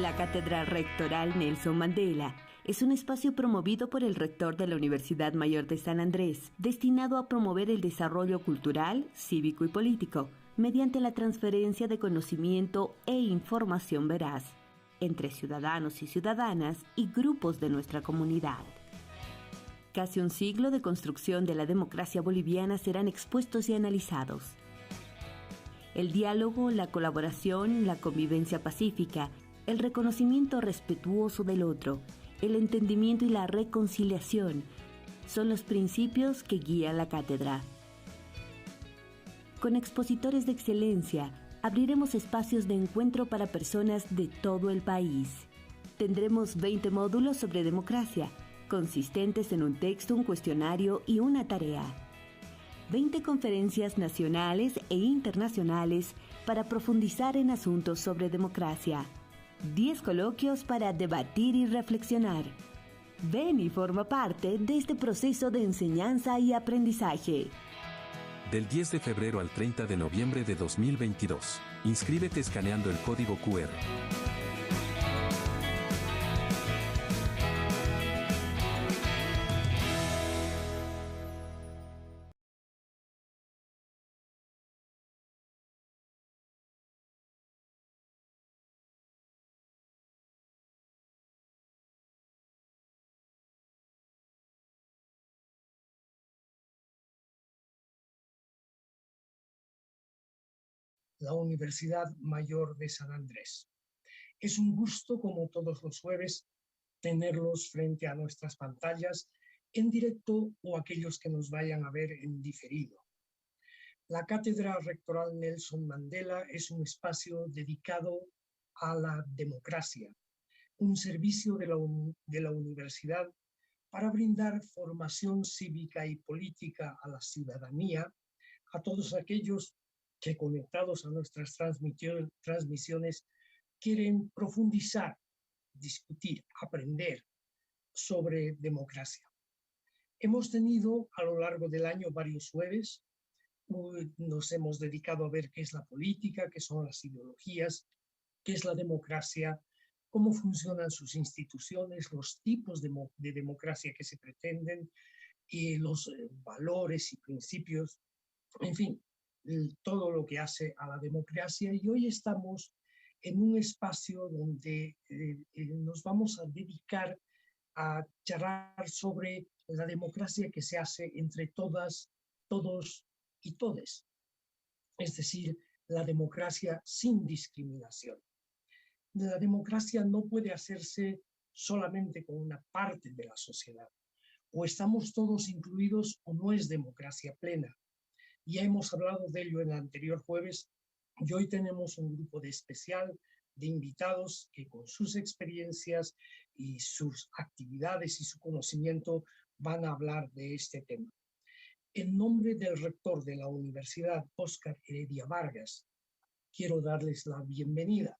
La Cátedra Rectoral Nelson Mandela es un espacio promovido por el rector de la Universidad Mayor de San Andrés, destinado a promover el desarrollo cultural, cívico y político, mediante la transferencia de conocimiento e información veraz entre ciudadanos y ciudadanas y grupos de nuestra comunidad. Casi un siglo de construcción de la democracia boliviana serán expuestos y analizados. El diálogo, la colaboración, la convivencia pacífica, el reconocimiento respetuoso del otro, el entendimiento y la reconciliación son los principios que guían la cátedra. Con expositores de excelencia, abriremos espacios de encuentro para personas de todo el país. Tendremos 20 módulos sobre democracia, consistentes en un texto, un cuestionario y una tarea. 20 conferencias nacionales e internacionales para profundizar en asuntos sobre democracia. 10 coloquios para debatir y reflexionar. Ven y forma parte de este proceso de enseñanza y aprendizaje. Del 10 de febrero al 30 de noviembre de 2022. Inscríbete escaneando el código QR. La Universidad Mayor de San Andrés. Es un gusto, como todos los jueves, tenerlos frente a nuestras pantallas en directo o aquellos que nos vayan a ver en diferido. La Cátedra Rectoral Nelson Mandela es un espacio dedicado a la democracia, un servicio de la universidad para brindar formación cívica y política a la ciudadanía, a todos aquellos que conectados a nuestras transmisiones quieren profundizar, discutir, aprender sobre democracia. Hemos tenido a lo largo del año varios jueves, nos hemos dedicado a ver qué es la política, qué son las ideologías, qué es la democracia, cómo funcionan sus instituciones, los tipos de democracia que se pretenden y los valores y principios, en fin, todo lo que hace a la democracia. Y hoy estamos en un espacio donde nos vamos a dedicar a charlar sobre la democracia que se hace entre todas, todos y todes, es decir, la democracia sin discriminación. La democracia no puede hacerse solamente con una parte de la sociedad. O estamos todos incluidos o no es democracia plena. Ya hemos hablado de ello en el anterior jueves y hoy tenemos un grupo especial de invitados que con sus experiencias y sus actividades y su conocimiento van a hablar de este tema. En nombre del rector de la Universidad, Óscar Heredia Vargas, quiero darles la bienvenida,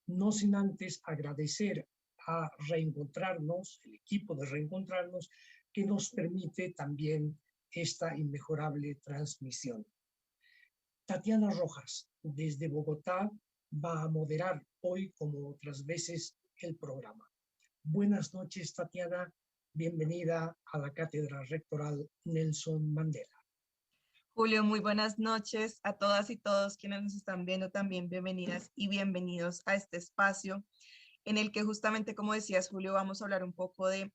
no sin antes agradecer a Reencontrarnos, el equipo de Reencontrarnos, que nos permite también esta inmejorable transmisión. Tatiana Rojas, desde Bogotá, va a moderar hoy, como otras veces, el programa. Buenas noches, Tatiana. Bienvenida a la Cátedra Rectoral Nelson Mandela. Julio, muy buenas noches a todas y todos quienes nos están viendo también. Bienvenidas y bienvenidos a este espacio en el que justamente, como decías, Julio, vamos a hablar un poco de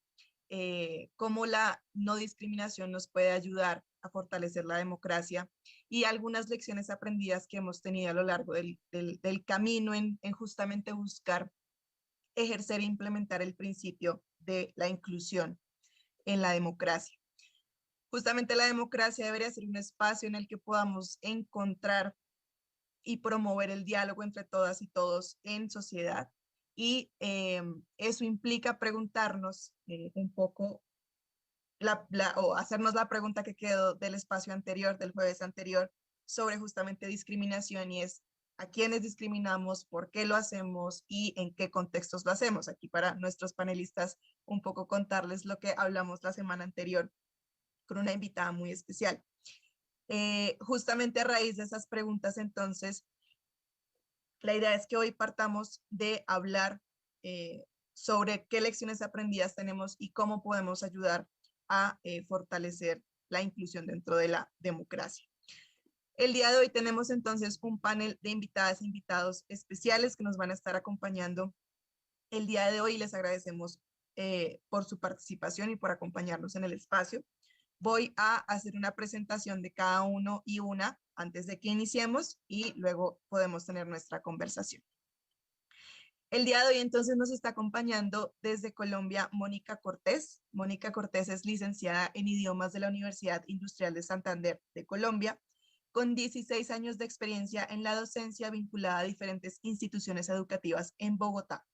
cómo la no discriminación nos puede ayudar a fortalecer la democracia y algunas lecciones aprendidas que hemos tenido a lo largo del camino en justamente buscar ejercer e implementar el principio de la inclusión en la democracia. Justamente la democracia debería ser un espacio en el que podamos encontrar y promover el diálogo entre todas y todos en sociedad. Y eso implica preguntarnos un poco o hacernos la pregunta que quedó del espacio anterior, del jueves anterior, sobre justamente discriminación, y es a quiénes discriminamos, por qué lo hacemos y en qué contextos lo hacemos. Aquí para nuestros panelistas un poco contarles lo que hablamos la semana anterior con una invitada muy especial. Justamente a raíz de esas preguntas, entonces, la idea es que hoy partamos de hablar sobre qué lecciones aprendidas tenemos y cómo podemos ayudar a fortalecer la inclusión dentro de la democracia. El día de hoy tenemos entonces un panel de invitadas e invitados especiales que nos van a estar acompañando el día de hoy. Les agradecemos por su participación y por acompañarnos en el espacio. Voy a hacer una presentación de cada uno y una antes de que iniciemos y luego podemos tener nuestra conversación. El día de hoy entonces nos está acompañando desde Colombia Mónica Cortés. Mónica Cortés es licenciada en idiomas de la Universidad Industrial de Santander de Colombia, con 16 años de experiencia en la docencia vinculada a diferentes instituciones educativas en Bogotá.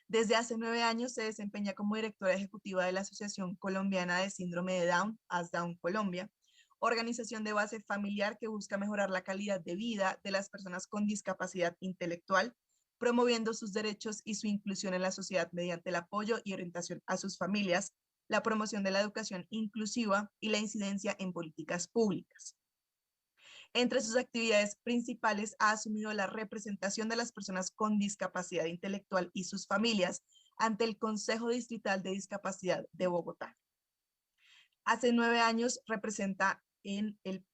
Desde hace 9 años se desempeña como directora ejecutiva de la Asociación Colombiana de Síndrome de Down, ASDown Colombia, organización de base familiar que busca mejorar la calidad de vida de las personas con discapacidad intelectual, promoviendo sus derechos y su inclusión en la sociedad mediante el apoyo y orientación a sus familias, la promoción de la educación inclusiva y la incidencia en políticas públicas. Entre sus actividades principales ha asumido la representación de las personas con discapacidad intelectual y sus familias ante el Consejo Distrital de Discapacidad de Bogotá. Hace 9 años representa en el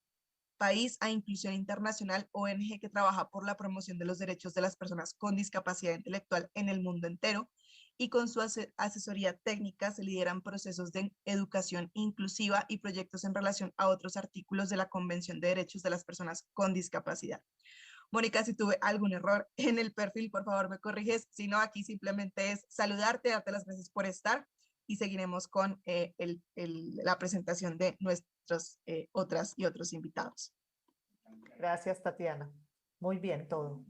país a Inclusión Internacional, ONG que trabaja por la promoción de los derechos de las personas con discapacidad intelectual en el mundo entero, y con su asesoría técnica se lideran procesos de educación inclusiva y proyectos en relación a otros artículos de la Convención de Derechos de las Personas con Discapacidad. Mónica, si tuve algún error en el perfil, por favor me corriges. Si no, aquí simplemente es saludarte, darte las gracias por estar y seguiremos con la presentación de nuestros otras y otros invitados. Gracias, Tatiana. Muy bien todo.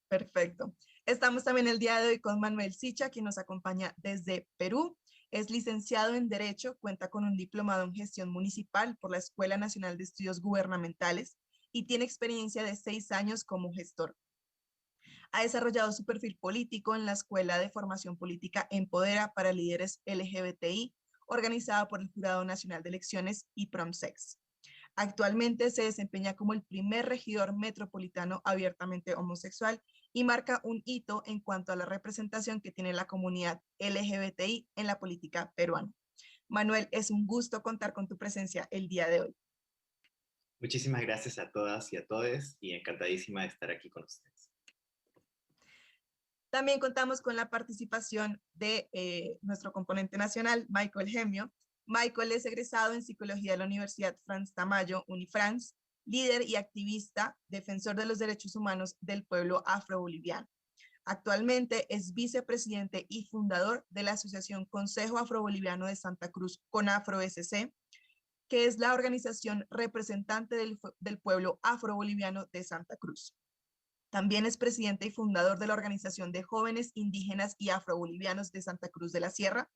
Perfecto. Estamos también el día de hoy con Manuel Sicha, quien nos acompaña desde Perú. Es licenciado en Derecho, cuenta con un diplomado en Gestión Municipal por la Escuela Nacional de Estudios Gubernamentales y tiene experiencia de 6 años como gestor. Ha desarrollado su perfil político en la Escuela de Formación Política Empodera para Líderes LGBTI, organizada por el Jurado Nacional de Elecciones y Promsex. Actualmente se desempeña como el primer regidor metropolitano abiertamente homosexual y marca un hito en cuanto a la representación que tiene la comunidad LGBTI en la política peruana. Manuel, es un gusto contar con tu presencia el día de hoy. Muchísimas gracias a todas y a todos y encantadísima de estar aquí con ustedes. También contamos con la participación de nuestro componente nacional, Michael Gemio. Michael es egresado en Psicología de la Universidad Frans Tamayo, Unifrance, líder y activista, defensor de los derechos humanos del pueblo afroboliviano. Actualmente es vicepresidente y fundador de la Asociación Consejo Afroboliviano de Santa Cruz, CONAFRO-SC, que es la organización representante del pueblo afroboliviano de Santa Cruz. También es presidente y fundador de la Organización de Jóvenes Indígenas y Afrobolivianos de Santa Cruz de la Sierra,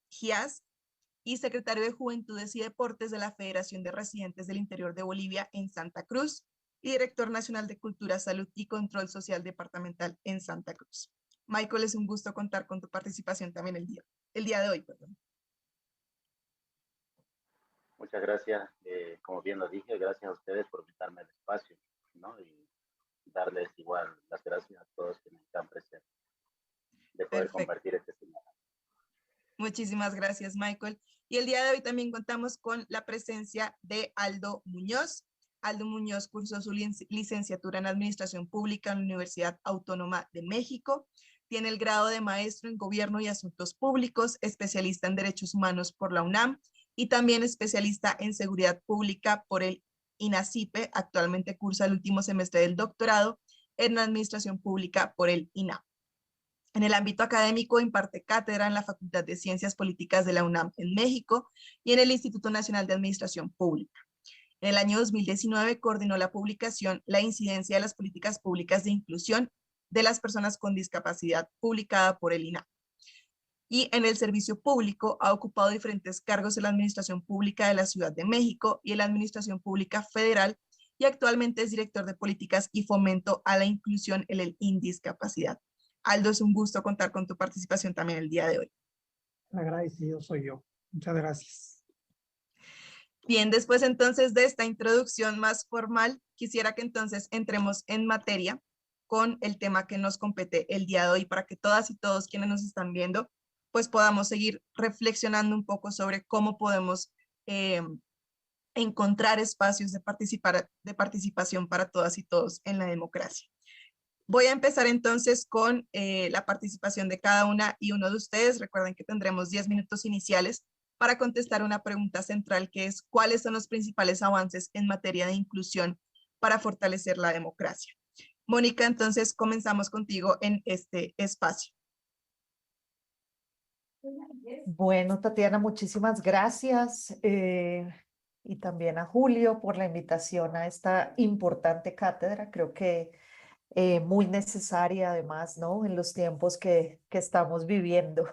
GIAS, y secretario de Juventudes y Deportes de la Federación de Residentes del Interior de Bolivia en Santa Cruz y director nacional de Cultura, Salud y Control Social Departamental en Santa Cruz. Michael, es un gusto contar con tu participación también el día de hoy. Perdón. Muchas gracias. Como bien lo dije, gracias a ustedes por invitarme al espacio, ¿no? Y darles igual las gracias a todos que están presentes de poder Perfecto. Compartir este seminario. Muchísimas gracias, Michael. Y el día de hoy también contamos con la presencia de Aldo Muñoz. Aldo Muñoz cursó su licenciatura en Administración Pública en la Universidad Autónoma de México. Tiene el grado de Maestro en Gobierno y Asuntos Públicos, especialista en Derechos Humanos por la UNAM y también especialista en Seguridad Pública por el INACIPE. Actualmente cursa el último semestre del doctorado en Administración Pública por el INAP. En el ámbito académico imparte cátedra en la Facultad de Ciencias Políticas de la UNAM en México y en el Instituto Nacional de Administración Pública. En el año 2019 coordinó la publicación La incidencia de las políticas públicas de inclusión de las personas con discapacidad, publicada por el INAP. Y en el servicio público ha ocupado diferentes cargos en la Administración Pública de la Ciudad de México y en la Administración Pública Federal, y actualmente es director de Políticas y Fomento a la Inclusión en el Indiscapacidad. Aldo, es un gusto contar con tu participación también el día de hoy. Agradecido soy yo. Muchas gracias. Bien, después entonces de esta introducción más formal, quisiera que entonces entremos en materia con el tema que nos compete el día de hoy para que todas y todos quienes nos están viendo pues podamos seguir reflexionando un poco sobre cómo podemos encontrar espacios de participación para todas y todos en la democracia. Voy a empezar entonces con la participación de cada una y uno de ustedes. Recuerden que tendremos 10 minutos iniciales para contestar una pregunta central que es ¿cuáles son los principales avances en materia de inclusión para fortalecer la democracia? Mónica, entonces comenzamos contigo en este espacio. Bueno, Tatiana, muchísimas gracias y también a Julio por la invitación a esta importante cátedra. Creo que muy necesaria además, ¿no? En los tiempos que estamos viviendo.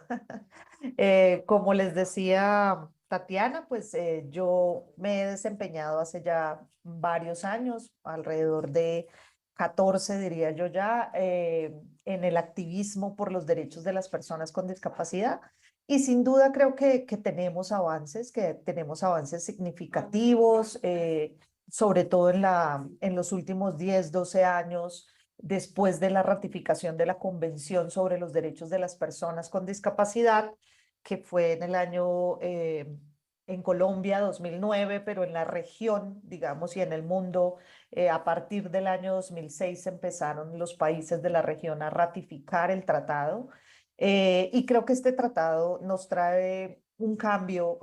Como les decía Tatiana, pues yo me he desempeñado hace ya varios años, alrededor de 14 diría yo ya, en el activismo por los derechos de las personas con discapacidad. Y sin duda creo que tenemos avances significativos, sobre todo en los últimos 10, 12 años después de la ratificación de la Convención sobre los Derechos de las Personas con Discapacidad, que fue en el año, en Colombia, 2009, pero en la región, digamos, y en el mundo, a partir del año 2006 empezaron los países de la región a ratificar el tratado. Y creo que este tratado nos trae un cambio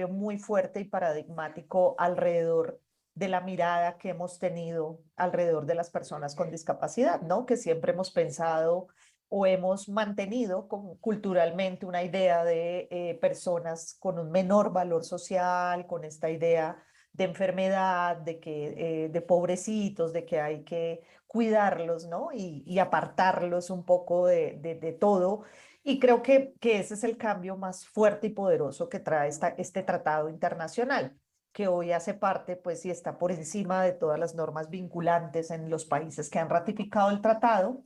muy fuerte y paradigmático alrededor de la mirada que hemos tenido alrededor de las personas con discapacidad, ¿no? Que siempre hemos pensado o hemos mantenido culturalmente una idea de personas con un menor valor social, con esta idea de enfermedad, de pobrecitos, de que hay que cuidarlos, ¿no? Y apartarlos un poco de todo. Y creo que ese es el cambio más fuerte y poderoso que trae este tratado internacional, que hoy hace parte, pues, y está por encima de todas las normas vinculantes en los países que han ratificado el tratado.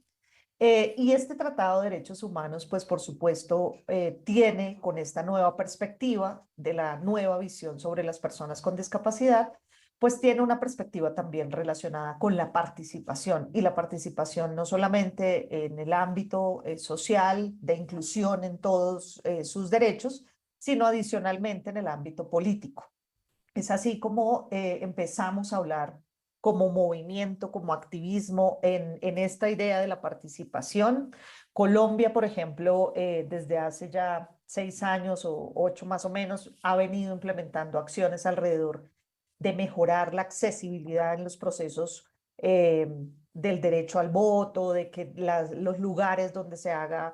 Y este Tratado de Derechos Humanos, pues, por supuesto, tiene con esta nueva perspectiva de la nueva visión sobre las personas con discapacidad, pues tiene una perspectiva también relacionada con la participación, y la participación no solamente en el ámbito social, de inclusión en todos sus derechos, sino adicionalmente en el ámbito político. Es así como empezamos a hablar como movimiento, como activismo en esta idea de la participación. Colombia, por ejemplo, desde hace ya 6 años o 8 más o menos, ha venido implementando acciones alrededor de mejorar la accesibilidad en los procesos del derecho al voto, de que los lugares donde se haya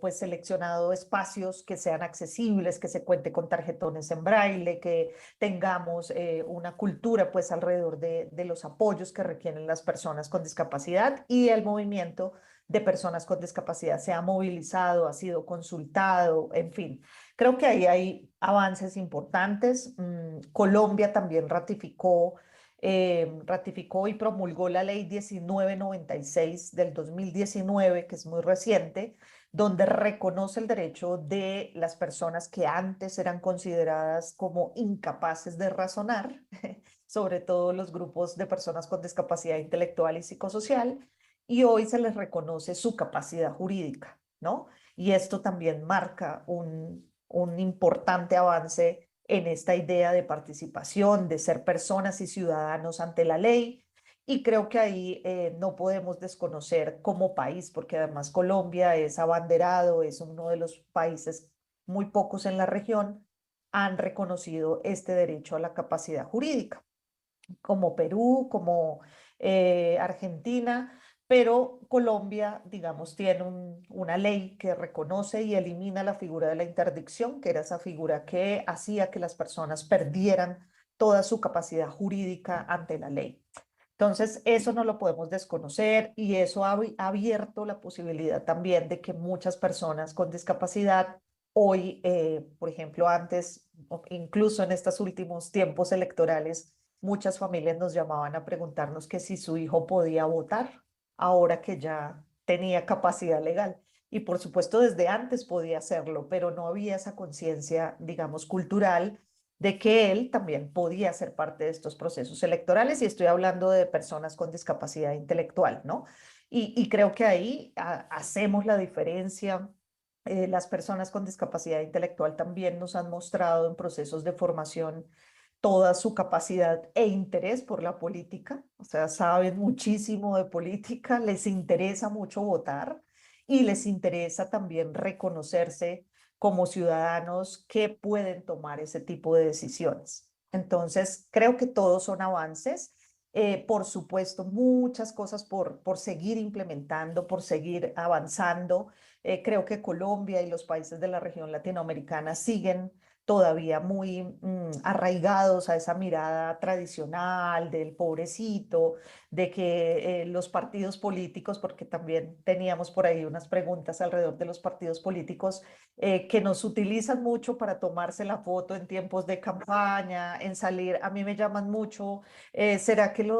pues seleccionado espacios que sean accesibles, que se cuente con tarjetones en braille, que tengamos una cultura pues alrededor de los apoyos que requieren las personas con discapacidad, y el movimiento de personas con discapacidad se ha movilizado, ha sido consultado, en fin. Creo que ahí hay avances importantes. Colombia también ratificó y promulgó la ley 1996 del 2019, que es muy reciente, donde reconoce el derecho de las personas que antes eran consideradas como incapaces de razonar, sobre todo los grupos de personas con discapacidad intelectual y psicosocial, y hoy se les reconoce su capacidad jurídica, ¿no? Y esto también marca un importante avance en esta idea de participación, de ser personas y ciudadanos ante la ley. Y creo que ahí no podemos desconocer como país, porque además Colombia es abanderado, es uno de los países, muy pocos en la región, han reconocido este derecho a la capacidad jurídica, como Perú, como Argentina, pero Colombia, digamos, tiene una ley que reconoce y elimina la figura de la interdicción, que era esa figura que hacía que las personas perdieran toda su capacidad jurídica ante la ley. Entonces, eso no lo podemos desconocer, y eso ha abierto la posibilidad también de que muchas personas con discapacidad hoy, por ejemplo, antes, incluso en estos últimos tiempos electorales, muchas familias nos llamaban a preguntarnos que si su hijo podía votar ahora que ya tenía capacidad legal. Y por supuesto desde antes podía hacerlo, pero no había esa conciencia, digamos, cultural, de que él también podía ser parte de estos procesos electorales, y estoy hablando de personas con discapacidad intelectual, ¿no? Y creo que ahí hacemos la diferencia. Las personas con discapacidad intelectual también nos han mostrado en procesos de formación toda su capacidad e interés por la política, o sea, saben muchísimo de política, les interesa mucho votar y les interesa también reconocerse como ciudadanos que pueden tomar ese tipo de decisiones. Entonces, creo que todos son avances. Por supuesto, muchas cosas por seguir implementando, por seguir avanzando. Creo que Colombia y los países de la región latinoamericana siguen todavía muy arraigados a esa mirada tradicional del pobrecito, de que los partidos políticos, porque también teníamos por ahí unas preguntas alrededor de los partidos políticos, que nos utilizan mucho para tomarse la foto en tiempos de campaña, en salir. A mí me llaman mucho, ¿será que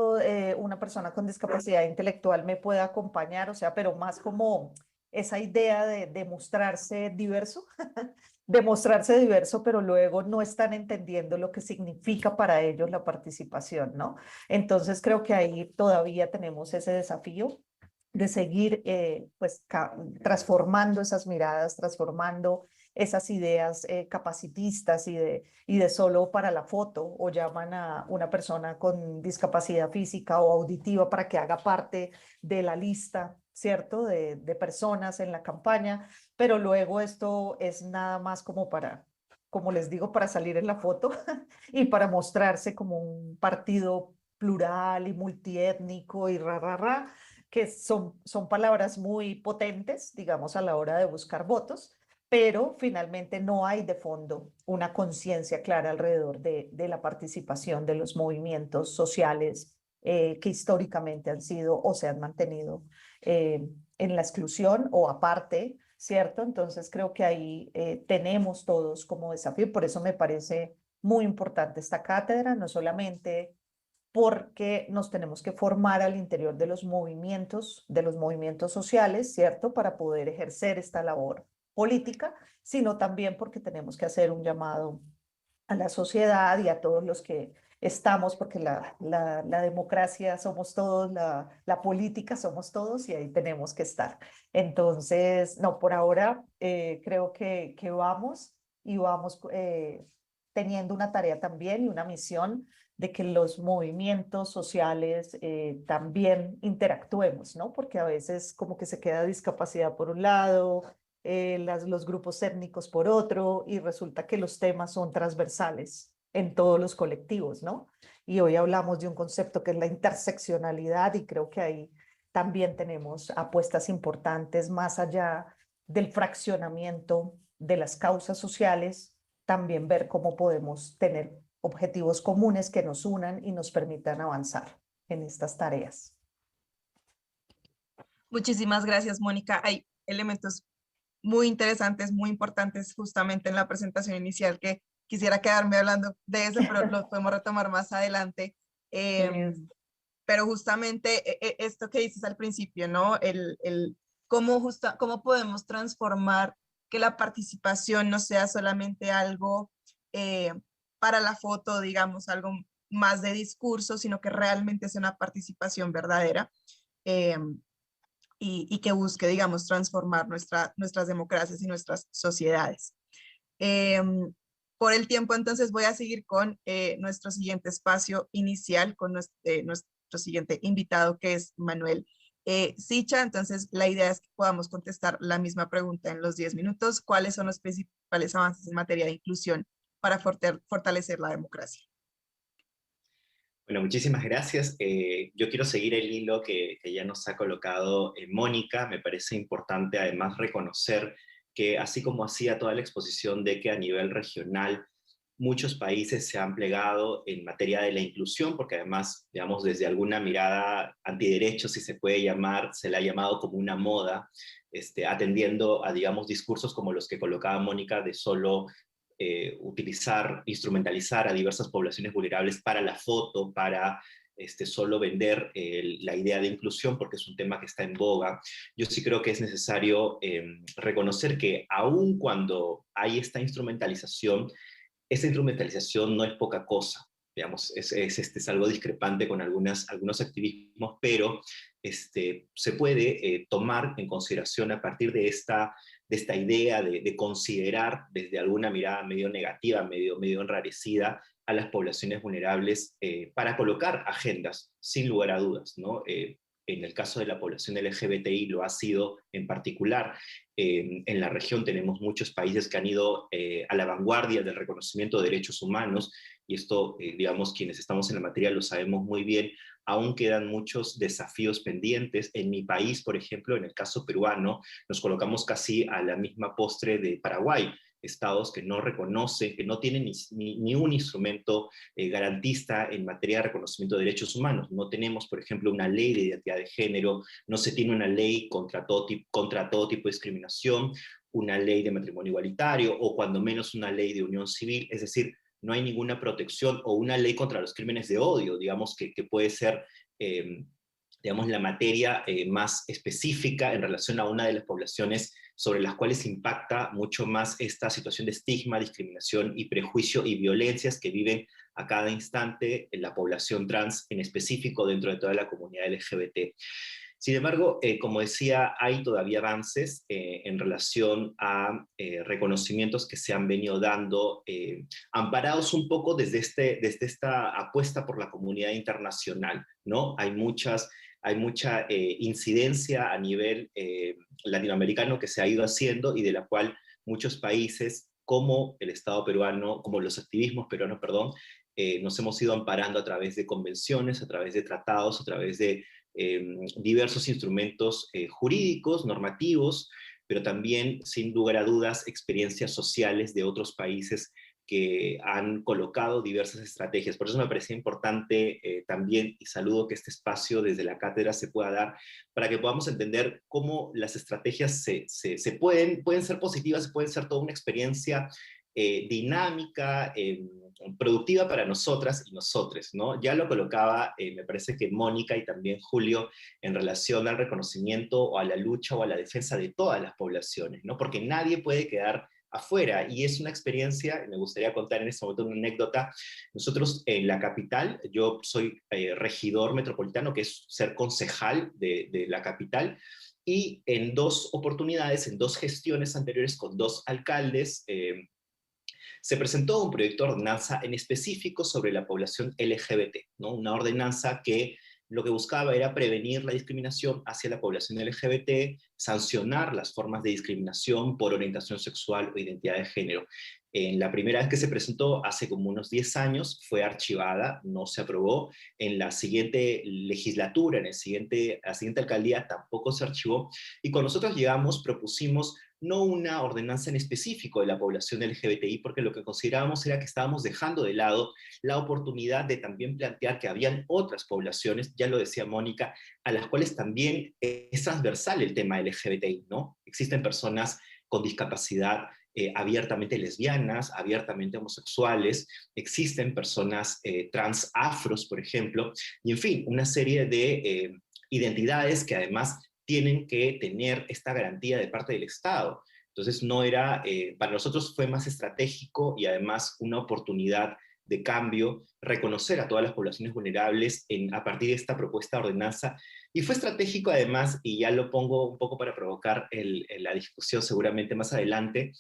una persona con discapacidad intelectual me puede acompañar? O sea, pero más como esa idea de mostrarse diverso, de mostrarse diverso, pero luego no están entendiendo lo que significa para ellos la participación, ¿no? Entonces creo que ahí todavía tenemos ese desafío de seguir pues transformando esas miradas, transformando esas ideas capacitistas y de solo para la foto, o llaman a una persona con discapacidad física o auditiva para que haga parte de la lista, ¿cierto? De personas en la campaña, pero luego esto es nada más como para, como les digo, para salir en la foto y para mostrarse como un partido plural y multiétnico y que son palabras muy potentes, digamos, a la hora de buscar votos, pero finalmente no hay de fondo una conciencia clara alrededor de la participación de los movimientos sociales que históricamente han sido o se han mantenido en la exclusión o aparte, ¿cierto? Entonces creo que ahí tenemos todos como desafío, por eso me parece muy importante esta cátedra, no solamente porque nos tenemos que formar al interior de los movimientos sociales, ¿cierto? Para poder ejercer esta labor política, sino también porque tenemos que hacer un llamado a la sociedad y a todos los que estamos, porque la democracia somos todos, la política somos todos y ahí tenemos que estar. Entonces, no, por ahora creo que vamos y vamos teniendo una tarea también y una misión de que los movimientos sociales también interactuemos, ¿no? Porque a veces como que se queda discapacidad por un lado, los grupos étnicos por otro, y resulta que los temas son transversales en todos los colectivos, ¿no? Y hoy hablamos de un concepto que es la interseccionalidad, y creo que ahí también tenemos apuestas importantes más allá del fraccionamiento de las causas sociales, también ver cómo podemos tener objetivos comunes que nos unan y nos permitan avanzar en estas tareas. Muchísimas gracias, Mónica. Hay elementos muy interesantes, muy importantes justamente en la presentación inicial que quisiera quedarme hablando de eso, pero lo podemos retomar más adelante. Pero justamente esto que dices al principio, ¿no? Cómo podemos transformar que la participación no sea solamente algo para la foto, digamos, algo más de discurso, sino que realmente sea una participación verdadera. Y que busque, digamos, transformar nuestras democracias y nuestras sociedades. Por el tiempo, entonces, voy a seguir con nuestro siguiente espacio inicial, con nuestro siguiente invitado, que es Manuel Sicha. Entonces, la idea es que podamos contestar la misma pregunta en los 10 minutos. ¿Cuáles son los principales avances en materia de inclusión para fortalecer la democracia? Bueno, muchísimas gracias. Yo quiero seguir el hilo que ya nos ha colocado Mónica. Me parece importante además reconocer que así como hacía toda la exposición de que a nivel regional muchos países se han plegado en materia de la inclusión, porque además, digamos, desde alguna mirada antiderechos, si se puede llamar, se le ha llamado como una moda, atendiendo a, digamos, discursos como los que colocaba Mónica de solo instrumentalizar a diversas poblaciones vulnerables para la foto, para solo vender la idea de inclusión, porque es un tema que está en boga. Yo sí creo que es necesario reconocer que aun cuando hay esta instrumentalización, esta instrumentalización no es poca cosa. Digamos, es algo discrepante con algunos activismos, pero se puede tomar en consideración a partir de esta idea de considerar desde alguna mirada medio negativa, medio enrarecida, a las poblaciones vulnerables para colocar agendas, sin lugar a dudas, ¿no? En el caso de la población LGBTI lo ha sido en particular. En la región tenemos muchos países que han ido a la vanguardia del reconocimiento de derechos humanos, y esto, digamos, quienes estamos en la materia lo sabemos muy bien. Aún quedan muchos desafíos pendientes. En mi país, por ejemplo, en el caso peruano, nos colocamos casi a la misma postre de Paraguay, estados que no reconocen, que no tienen ni un instrumento garantista en materia de reconocimiento de derechos humanos. No tenemos, por ejemplo, una ley de identidad de género, no se tiene una ley contra todo tipo de discriminación, una ley de matrimonio igualitario, o cuando menos una ley de unión civil. Es decir, no hay ninguna protección, o una ley contra los crímenes de odio, digamos, que puede ser digamos, la materia más específica en relación a una de las poblaciones sobre las cuales impacta mucho más esta situación de estigma, discriminación y prejuicio y violencias que viven a cada instante en la población trans, en específico dentro de toda la comunidad LGBT. Sin embargo, como decía, hay todavía avances en relación a reconocimientos que se han venido dando, amparados un poco desde esta apuesta por la comunidad internacional, ¿no? Hay mucha incidencia a nivel latinoamericano que se ha ido haciendo, y de la cual muchos países, como el Estado peruano, como los activismos peruanos, perdón, nos hemos ido amparando a través de convenciones, a través de tratados, a través de diversos instrumentos jurídicos, normativos, pero también, sin lugar a dudas, experiencias sociales de otros países que han colocado diversas estrategias. Por eso me parecía importante también, y saludo que este espacio desde la cátedra se pueda dar, para que podamos entender cómo las estrategias pueden ser positivas, pueden ser toda una experiencia dinámica, productiva para nosotras y nosotres, ¿no? Ya lo colocaba, me parece que Mónica y también Julio, en relación al reconocimiento o a la lucha o a la defensa de todas las poblaciones, ¿no? Porque nadie puede quedar afuera, y es una experiencia. Me gustaría contar en este momento una anécdota. Nosotros en la capital, yo soy regidor metropolitano, que es ser concejal de la capital, y en 2 oportunidades, en 2 gestiones anteriores con 2 alcaldes, se presentó un proyecto de ordenanza en específico sobre la población LGBT, ¿no? Una ordenanza que lo que buscaba era prevenir la discriminación hacia la población LGBT, sancionar las formas de discriminación por orientación sexual o identidad de género. En la primera vez que se presentó, hace como unos 10 años, fue archivada, no se aprobó. En la siguiente legislatura, la siguiente alcaldía, tampoco se archivó. Y cuando nosotros llegamos, propusimos no una ordenanza en específico de la población LGBTI, porque lo que considerábamos era que estábamos dejando de lado la oportunidad de también plantear que habían otras poblaciones, ya lo decía Mónica, a las cuales también es transversal el tema LGBTI, ¿no? Existen personas con discapacidad abiertamente lesbianas, abiertamente homosexuales, existen personas trans afros, por ejemplo, y en fin, una serie de identidades que además tienen que tener esta garantía de parte del Estado. Entonces no era, para nosotros fue más estratégico y además una oportunidad de cambio, reconocer a todas las poblaciones vulnerables a partir de esta propuesta de ordenanza. Y fue estratégico además, y ya lo pongo un poco para provocar la discusión seguramente más adelante,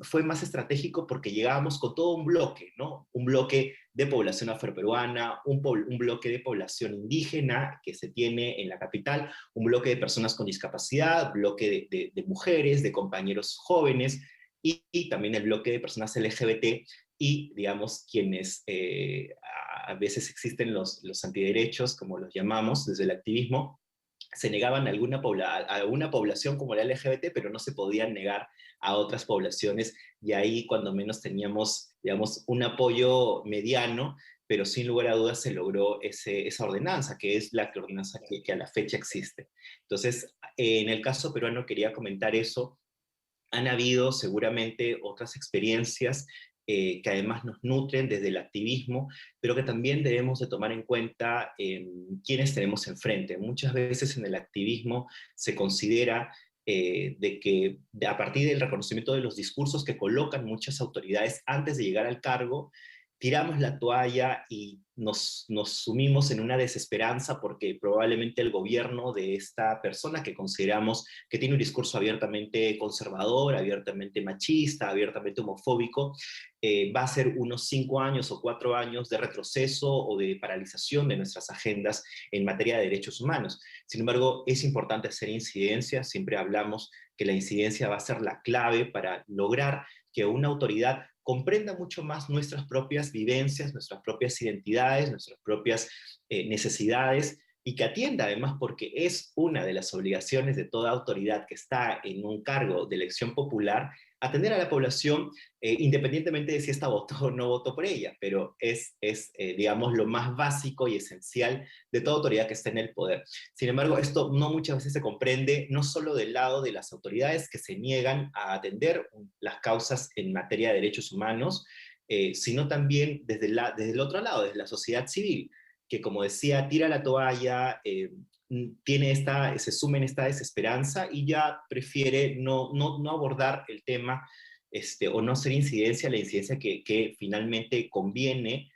fue más estratégico porque llegábamos con todo un bloque, ¿no? Un bloque de población afroperuana, un bloque de población indígena que se tiene en la capital, un bloque de personas con discapacidad, bloque de mujeres, de compañeros jóvenes, y también el bloque de personas LGBT, y digamos quienes a veces existen los antiderechos, como los llamamos desde el activismo, se negaban a alguna población como la LGBT, pero no se podían negar a otras poblaciones, y ahí cuando menos teníamos, digamos, un apoyo mediano, pero sin lugar a dudas se logró esa ordenanza, que es la ordenanza que a la fecha existe. Entonces, en el caso peruano quería comentar eso. Han habido seguramente otras experiencias que además nos nutren desde el activismo, pero que también debemos de tomar en cuenta quiénes tenemos enfrente. Muchas veces en el activismo se considera de que a partir del reconocimiento de los discursos que colocan muchas autoridades antes de llegar al cargo, tiramos la toalla y nos sumimos en una desesperanza porque probablemente el gobierno de esta persona que consideramos que tiene un discurso abiertamente conservador, abiertamente machista, abiertamente homofóbico, va a ser unos 5 años o 4 años de retroceso o de paralización de nuestras agendas en materia de derechos humanos. Sin embargo, es importante hacer incidencia, siempre hablamos que la incidencia va a ser la clave para lograr que una autoridad comprenda mucho más nuestras propias vivencias, nuestras propias identidades, nuestras propias necesidades, y que atienda además, porque es una de las obligaciones de toda autoridad que está en un cargo de elección popular, atender a la población independientemente de si esta votó o no votó por ella, pero es digamos, lo más básico y esencial de toda autoridad que está en el poder. Sin embargo, esto no muchas veces se comprende, no solo del lado de las autoridades que se niegan a atender las causas en materia de derechos humanos, sino también desde el otro lado, desde la sociedad civil, que como decía, tira la toalla, se suma en esta desesperanza y ya prefiere no abordar el tema o no hacer incidencia, la incidencia que finalmente conviene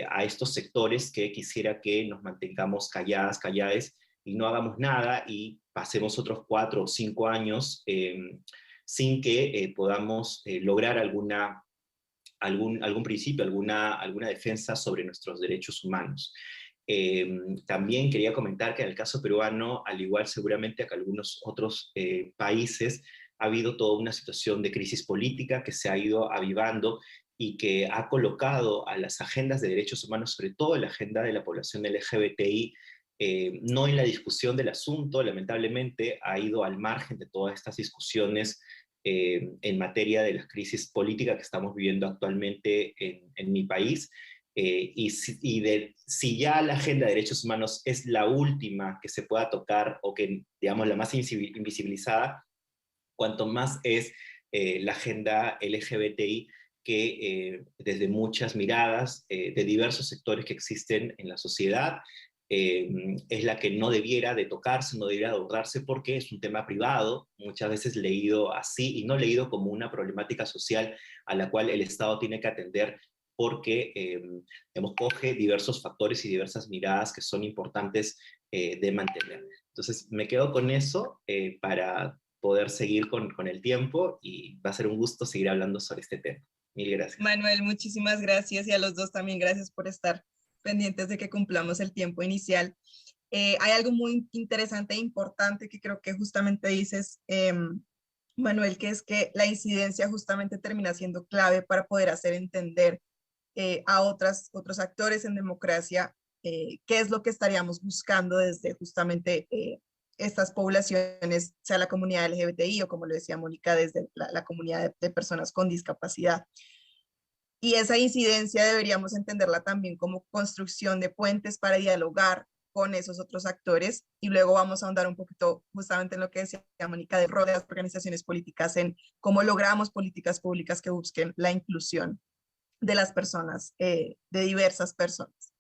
a estos sectores que quisiera que nos mantengamos callades y no hagamos nada y pasemos otros 4 o 5 años sin que podamos lograr algún principio, alguna defensa sobre nuestros derechos humanos. También quería comentar que en el caso peruano, al igual seguramente que algunos otros países, ha habido toda una situación de crisis política que se ha ido avivando y que ha colocado a las agendas de derechos humanos, sobre todo en la agenda de la población LGBTI, no en la discusión del asunto, lamentablemente ha ido al margen de todas estas discusiones en materia de la crisis política que estamos viviendo actualmente en mi país. Si ya la agenda de derechos humanos es la última que se pueda tocar o que, digamos, la más invisibilizada, cuanto más es la agenda LGBTI que desde muchas miradas de diversos sectores que existen en la sociedad, es la que no debiera de tocarse, no debiera de abordarse porque es un tema privado, muchas veces leído así y no leído como una problemática social a la cual el Estado tiene que atender porque digamos, coge diversos factores y diversas miradas que son importantes de mantener. Entonces me quedo con eso para poder seguir con el tiempo y va a ser un gusto seguir hablando sobre este tema. Mil gracias. Manuel, muchísimas gracias y a los dos también gracias por estar pendientes de que cumplamos el tiempo inicial. Hay algo muy interesante e importante que creo que justamente dices, Manuel, que es que la incidencia justamente termina siendo clave para poder hacer entender a otros actores en democracia qué es lo que estaríamos buscando desde justamente estas poblaciones, sea la comunidad LGBTI o como lo decía Mónica, desde la comunidad de personas con discapacidad. Y esa incidencia deberíamos entenderla también como construcción de puentes para dialogar con esos otros actores. Y luego vamos a ahondar un poquito justamente en lo que decía Mónica del rol de las organizaciones políticas, en cómo logramos políticas públicas que busquen la inclusión de las personas, de diversas personas.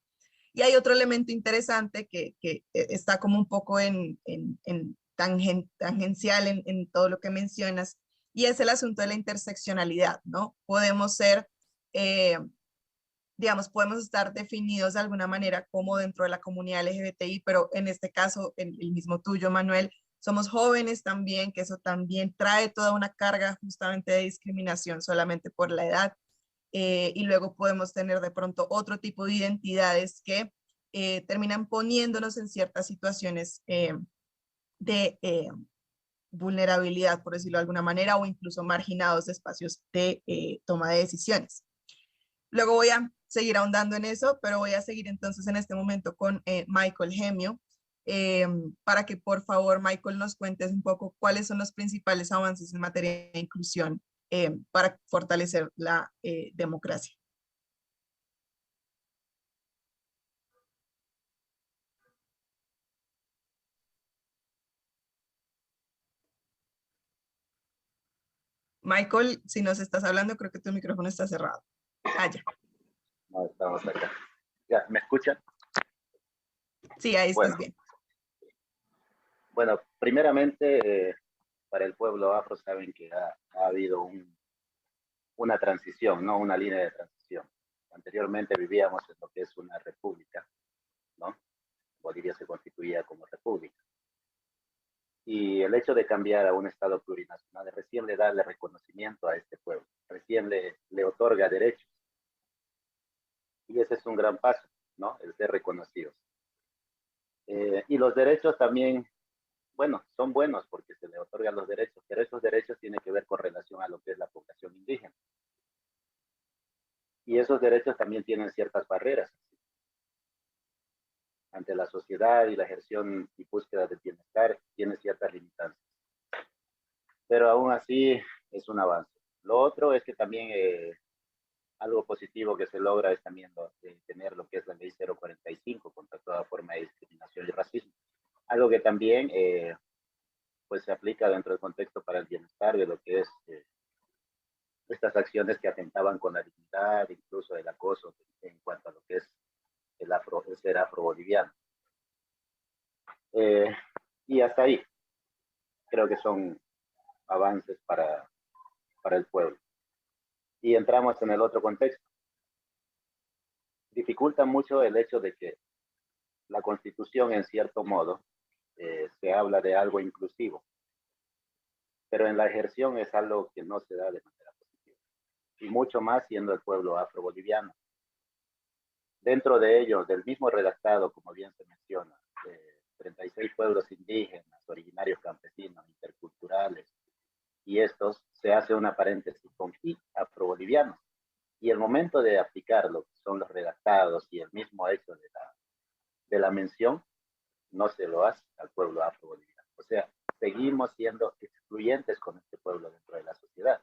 Y hay otro elemento interesante que está como un poco tangencial en todo lo que mencionas, y es el asunto de la interseccionalidad, ¿no? Podemos ser, digamos, podemos estar definidos de alguna manera como dentro de la comunidad LGBTI, pero en este caso, el mismo tuyo, Manuel, somos jóvenes también, que eso también trae toda una carga justamente de discriminación solamente por la edad. Y luego podemos tener de pronto otro tipo de identidades que terminan poniéndonos en ciertas situaciones de vulnerabilidad, por decirlo de alguna manera, o incluso marginados de espacios de toma de decisiones. Luego voy a seguir ahondando en eso, pero voy a seguir entonces en este momento con Michael Gemio, para que por favor, Michael, nos cuentes un poco cuáles son los principales avances en materia de inclusión para fortalecer la democracia. Michael, si nos estás hablando, creo que tu micrófono está cerrado. Ya. No, estamos acá. ¿Ya? ¿Me escuchan? Sí, ahí estás bien. Bueno, primeramente para el pueblo afro saben que ha habido una transición, ¿no? Una línea de transición. Anteriormente vivíamos en lo que es una república, ¿no? Bolivia se constituía como república. Y el hecho de cambiar a un Estado plurinacional recién le da el reconocimiento a este pueblo, recién le otorga derechos. Y ese es un gran paso, ¿no? El ser reconocidos. Y los derechos también, bueno, son buenos porque se le otorgan los derechos, pero esos derechos tienen que ver con relación a lo que es la población indígena. Y esos derechos también tienen ciertas barreras ante la sociedad y la ejerción y búsqueda de bienestar, tiene ciertas limitantes. Pero aún así es un avance. Lo otro es que también algo positivo que se logra es también tener lo que es la ley 045 contra toda forma de discriminación y racismo. Algo que también pues se aplica dentro del contexto para el bienestar de lo que es estas acciones que atentaban con la dignidad, incluso el acoso en cuanto a lo que es el ser afro-boliviano. Y hasta ahí creo que son avances para el pueblo. Y entramos en el otro contexto. Dificulta mucho el hecho de que la Constitución, en cierto modo, se habla de algo inclusivo, pero en la ejerción es algo que no se da de manera positiva, y mucho más siendo el pueblo afro-boliviano. Dentro de ellos, del mismo redactado, como bien se menciona, 36 pueblos indígenas, originarios campesinos, interculturales, y estos se hace una paréntesis con y afro-bolivianos. Y el momento de aplicarlo, que son los redactados y el mismo hecho de la mención, no se lo hace al pueblo afro-boliviano. O sea, seguimos siendo excluyentes con este pueblo dentro de la sociedad.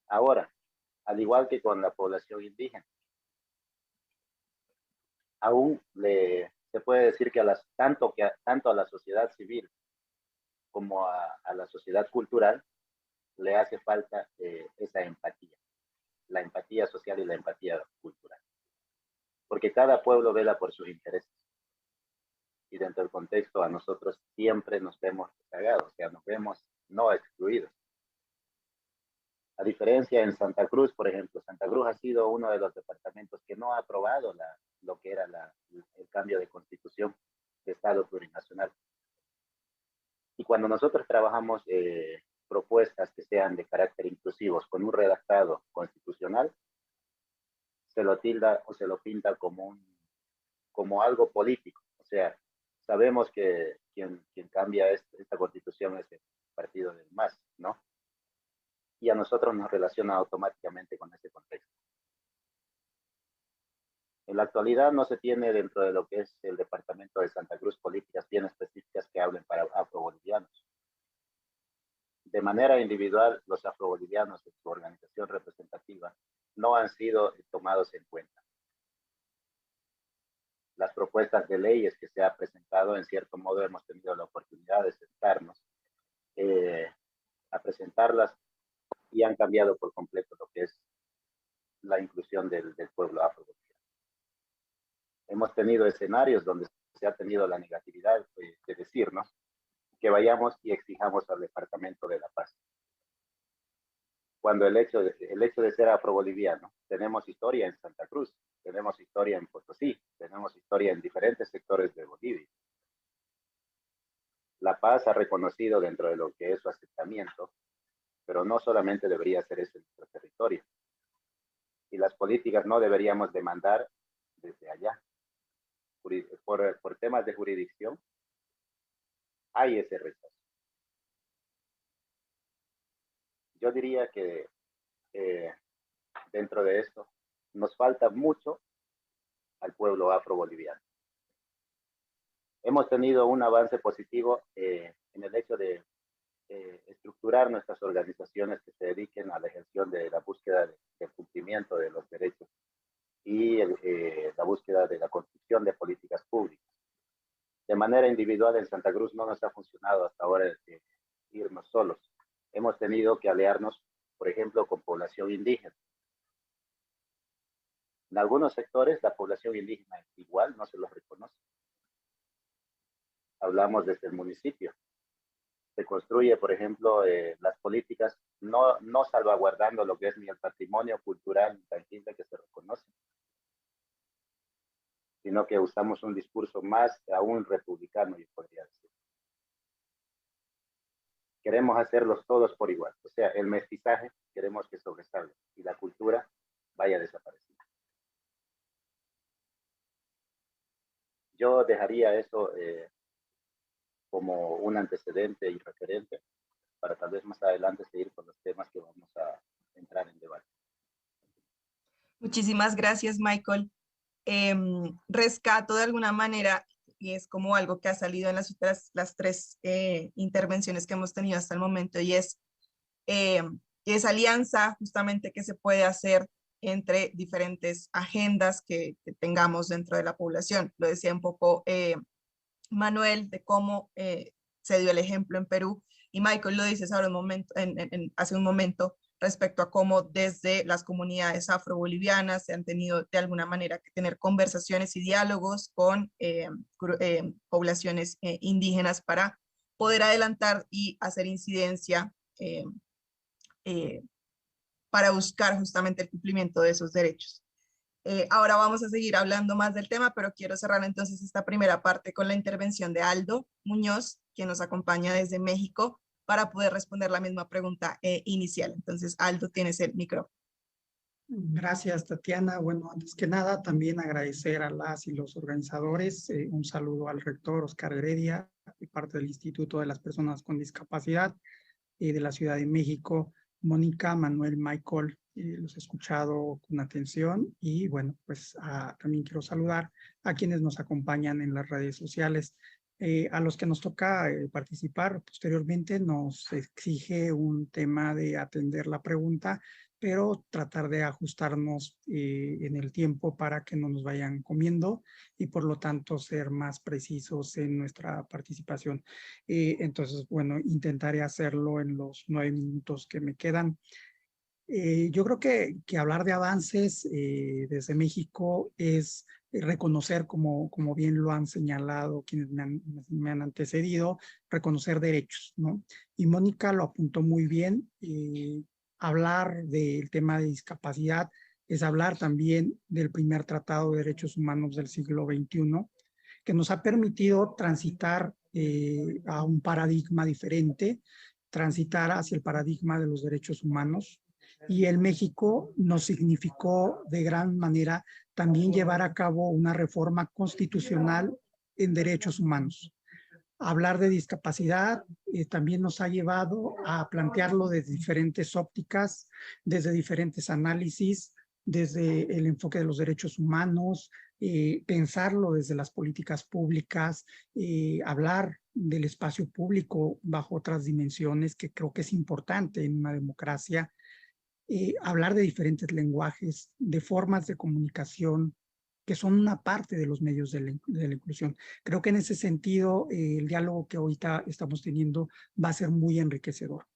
Ahora, al igual que con la población indígena, aún se puede decir que tanto a la sociedad civil como a la sociedad cultural le hace falta esa empatía, la empatía social y la empatía cultural. Porque cada pueblo vela por sus intereses. Y dentro del contexto a nosotros siempre nos vemos rezagados, o sea, nos vemos no excluidos. A diferencia en Santa Cruz, por ejemplo, Santa Cruz ha sido uno de los departamentos que no ha aprobado lo que era el cambio de constitución de Estado plurinacional. Y cuando nosotros trabajamos propuestas que sean de carácter inclusivos con un redactado constitucional, se lo tilda o se lo pinta como algo político. O sea, sabemos que quien cambia esta constitución es el partido del MAS, ¿no? Y a nosotros nos relaciona automáticamente con ese contexto. En la actualidad no se tiene dentro de lo que es el departamento de Santa Cruz políticas bien específicas que hablen para afrobolivianos. De manera individual, los afrobolivianos en su organización representativa no han sido tomados en cuenta. Las propuestas de leyes que se ha presentado, en cierto modo hemos tenido la oportunidad de sentarnos a presentarlas y han cambiado por completo lo que es la inclusión del pueblo afroboliviano. Hemos tenido escenarios donde se ha tenido la negatividad de decirnos que vayamos y exijamos al Departamento de la Paz. Cuando el hecho de ser afroboliviano, tenemos historia en Santa Cruz, tenemos historia en Potosí, tenemos historia en diferentes sectores de Bolivia. La Paz ha reconocido dentro de lo que es su asentamiento, pero no solamente debería ser ese nuestro territorio. Y las políticas no deberíamos demandar desde allá. Por temas de jurisdicción, hay ese rechazo. Yo diría que dentro de esto nos falta mucho al pueblo afroboliviano. Hemos tenido un avance positivo en el hecho de estructurar nuestras organizaciones que se dediquen a la ejerción de la búsqueda del cumplimiento de los derechos y la búsqueda de la construcción de políticas públicas. De manera individual en Santa Cruz no nos ha funcionado hasta ahora irnos solos. Hemos tenido que aliarnos, por ejemplo, con población indígena. En algunos sectores la población indígena igual no se los reconoce. Hablamos desde el municipio, se construye, por ejemplo, las políticas, no salvaguardando lo que es ni el patrimonio cultural intangible que se reconoce, sino que usamos un discurso más aún republicano, yo podría decir. Queremos hacerlos todos por igual, o sea, el mestizaje queremos que sobresalga y la cultura vaya desapareciendo. Yo dejaría eso como un antecedente y referente para tal vez más adelante seguir con los temas que vamos a entrar en debate. Muchísimas gracias, Michael. Rescato de alguna manera, y es como algo que ha salido en las tres intervenciones que hemos tenido hasta el momento, y es esa alianza justamente que se puede hacer entre diferentes agendas que tengamos dentro de la población. Lo decía un poco Manuel, de cómo se dio el ejemplo en Perú, y Michael lo dices ahora hace un momento, respecto a cómo desde las comunidades afro-bolivianas se han tenido de alguna manera que tener conversaciones y diálogos con poblaciones indígenas para poder adelantar y hacer incidencia para buscar justamente el cumplimiento de esos derechos. Ahora vamos a seguir hablando más del tema, pero quiero cerrar entonces esta primera parte con la intervención de Aldo Muñoz, que nos acompaña desde México, para poder responder la misma pregunta inicial. Entonces, Aldo, tienes el micrófono. Gracias, Tatiana. Bueno, antes que nada, también agradecer a las y los organizadores. Un saludo al rector Oscar Heredia, de parte del Instituto de las Personas con Discapacidad de la Ciudad de México. Mónica, Manuel, Michael, los he escuchado con atención y bueno, pues también quiero saludar a quienes nos acompañan en las redes sociales. A los que nos toca participar posteriormente nos exige un tema de atender la pregunta, pero tratar de ajustarnos en el tiempo para que no nos vayan comiendo y por lo tanto ser más precisos en nuestra participación. Entonces, bueno, intentaré hacerlo en los 9 minutos que me quedan. Yo creo que hablar de avances desde México es reconocer, como bien lo han señalado quienes me han antecedido, reconocer derechos, ¿no? Y Mónica lo apuntó muy bien. Hablar del tema de discapacidad es hablar también del primer Tratado de Derechos Humanos del siglo XXI, que nos ha permitido transitar a un paradigma diferente, transitar hacia el paradigma de los derechos humanos. Y el México nos significó de gran manera también llevar a cabo una reforma constitucional en derechos humanos. Hablar de discapacidad también nos ha llevado a plantearlo desde diferentes ópticas, desde diferentes análisis, desde el enfoque de los derechos humanos, pensarlo desde las políticas públicas, hablar del espacio público bajo otras dimensiones que creo que es importante en una democracia. Hablar de diferentes lenguajes, de formas de comunicación, que son una parte de los medios de la inclusión. Creo que en ese sentido, el diálogo que ahorita estamos teniendo va a ser muy enriquecedor.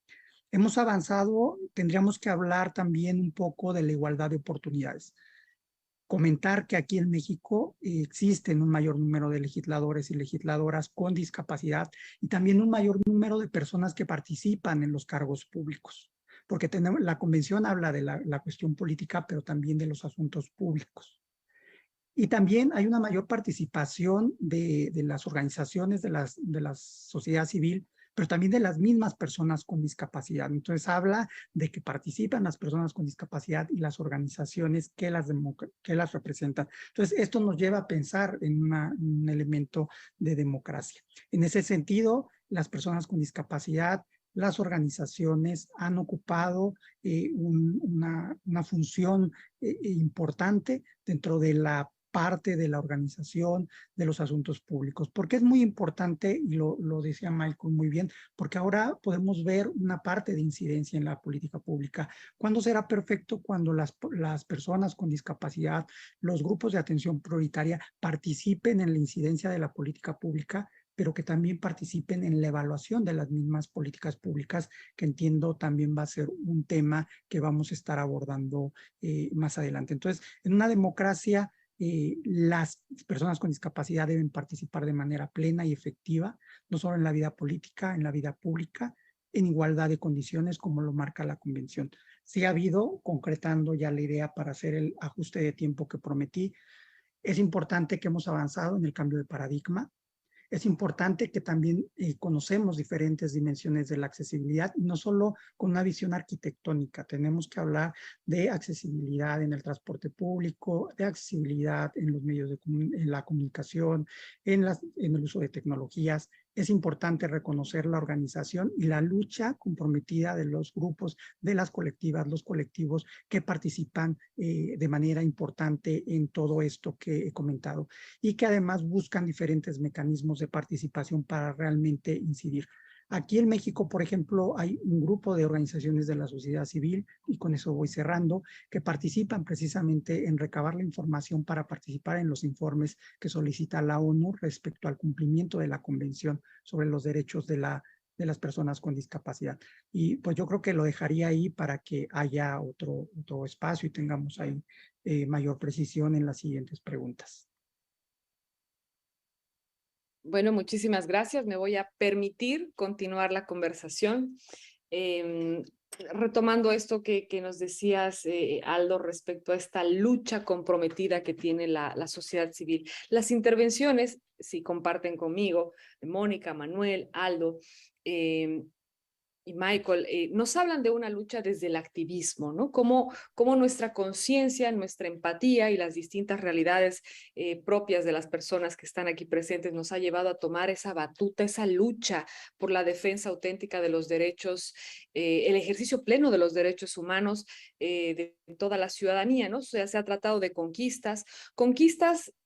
Hemos avanzado, tendríamos que hablar también un poco de la igualdad de oportunidades. Comentar que aquí en México existen un mayor número de legisladores y legisladoras con discapacidad y también un mayor número de personas que participan en los cargos públicos. Porque la convención habla de la cuestión política, pero también de los asuntos públicos. Y también hay una mayor participación de las organizaciones de la sociedad civil, pero también de las mismas personas con discapacidad. Entonces habla de que participan las personas con discapacidad y las organizaciones que las representan. Entonces esto nos lleva a pensar en un elemento de democracia. En ese sentido, las personas con discapacidad, las organizaciones han ocupado una función importante dentro de la parte de la organización de los asuntos públicos. Porque es muy importante, y lo decía Michael muy bien, porque ahora podemos ver una parte de incidencia en la política pública. ¿Cuándo será perfecto? Cuando las personas con discapacidad, los grupos de atención prioritaria participen en la incidencia de la política pública, pero que también participen en la evaluación de las mismas políticas públicas, que entiendo también va a ser un tema que vamos a estar abordando más adelante. Entonces, en una democracia las personas con discapacidad deben participar de manera plena y efectiva, no solo en la vida política, en la vida pública, en igualdad de condiciones como lo marca la Convención. Sí ha habido, concretando ya la idea para hacer el ajuste de tiempo que prometí, es importante que hemos avanzado en el cambio de paradigma. Es importante que también conocemos diferentes dimensiones de la accesibilidad, no solo con una visión arquitectónica. Tenemos que hablar de accesibilidad en el transporte público, de accesibilidad en los medios en la comunicación, en el uso de tecnologías. Es importante reconocer la organización y la lucha comprometida de los grupos, de las colectivas, los colectivos que participan de manera importante en todo esto que he comentado y que además buscan diferentes mecanismos de participación para realmente incidir. Aquí en México, por ejemplo, hay un grupo de organizaciones de la sociedad civil, y con eso voy cerrando, que participan precisamente en recabar la información para participar en los informes que solicita la ONU respecto al cumplimiento de la Convención sobre los Derechos de las personas con discapacidad. Y pues yo creo que lo dejaría ahí para que haya otro espacio y tengamos ahí mayor precisión en las siguientes preguntas. Bueno, muchísimas gracias. Me voy a permitir continuar la conversación. Retomando esto que nos decías, Aldo, respecto a esta lucha comprometida que tiene la sociedad civil. Las intervenciones, si comparten conmigo, Mónica, Manuel, Aldo, y Michael, nos hablan de una lucha desde el activismo, ¿no? Cómo nuestra conciencia, nuestra empatía y las distintas realidades propias de las personas que están aquí presentes nos ha llevado a tomar esa batuta, esa lucha por la defensa auténtica de los derechos, el ejercicio pleno de los derechos humanos de toda la ciudadanía, ¿no? O sea, se ha tratado de conquistas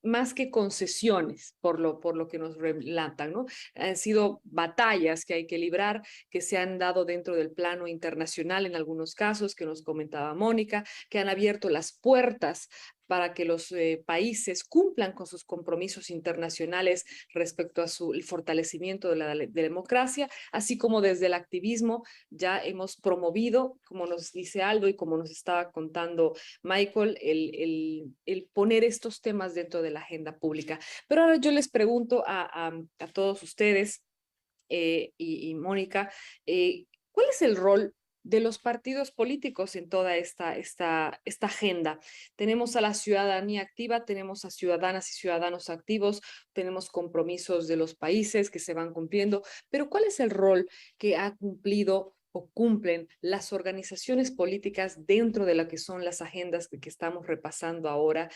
más que concesiones, por lo que nos relatan, ¿no? Han sido batallas que hay que librar, que se han dado dentro del plano internacional en algunos casos, que nos comentaba Mónica, que han abierto las puertas para que los países cumplan con sus compromisos internacionales respecto a el fortalecimiento de la democracia, así como desde el activismo ya hemos promovido, como nos dice Aldo y como nos estaba contando Michael, el poner estos temas dentro de la agenda pública. Pero ahora yo les pregunto a todos ustedes, y Mónica, ¿cuál es el rol de los partidos políticos en toda esta agenda? Tenemos a la ciudadanía activa, tenemos a ciudadanas y ciudadanos activos, tenemos compromisos de los países que se van cumpliendo, pero ¿cuál es el rol que ha cumplido o cumplen las organizaciones políticas dentro de lo que son las agendas que estamos repasando ahora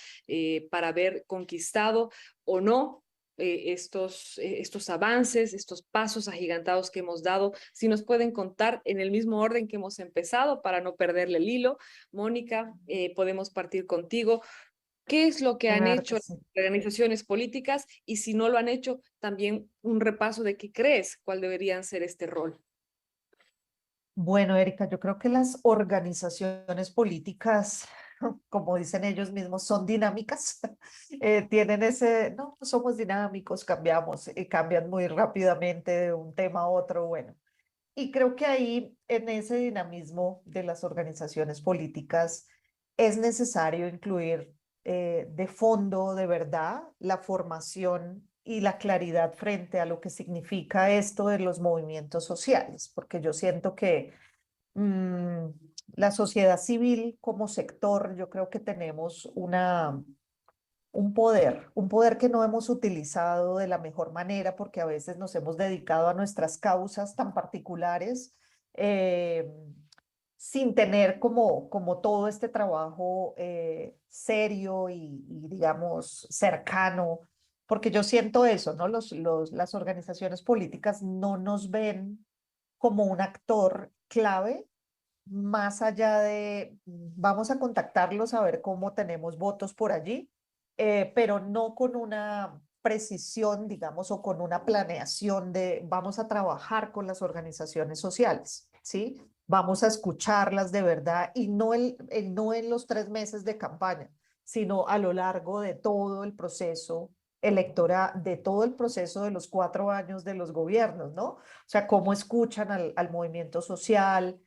para haber conquistado o no estos avances, estos pasos agigantados que hemos dado? Si nos pueden contar en el mismo orden que hemos empezado para no perderle el hilo. Mónica, podemos partir contigo. ¿Qué es lo que han Claro hecho que las sí. organizaciones políticas? Y si no lo han hecho, también un repaso de qué crees, cuál deberían ser este rol. Bueno, Erika, yo creo que las organizaciones políticas, como dicen ellos mismos, son dinámicas. Tienen no, somos dinámicos, cambiamos, cambian muy rápidamente de un tema a otro, bueno. Y creo que ahí, en ese dinamismo de las organizaciones políticas, es necesario incluir de fondo, de verdad, la formación y la claridad frente a lo que significa esto de los movimientos sociales, porque yo siento que mm, la sociedad civil como sector, yo creo que tenemos un poder que no hemos utilizado de la mejor manera porque a veces nos hemos dedicado a nuestras causas tan particulares sin tener como todo este trabajo serio y, digamos, cercano, porque yo siento eso, ¿no? Las organizaciones políticas no nos ven como un actor clave más allá de vamos a contactarlos a ver cómo tenemos votos por allí, pero no con una precisión, digamos, o con una planeación de vamos a trabajar con las organizaciones sociales, ¿sí? Vamos a escucharlas de verdad y no en los 3 meses de campaña, sino a lo largo de todo el proceso electoral, de todo el proceso de los 4 años de los gobiernos, ¿no? O sea, cómo escuchan al movimiento social,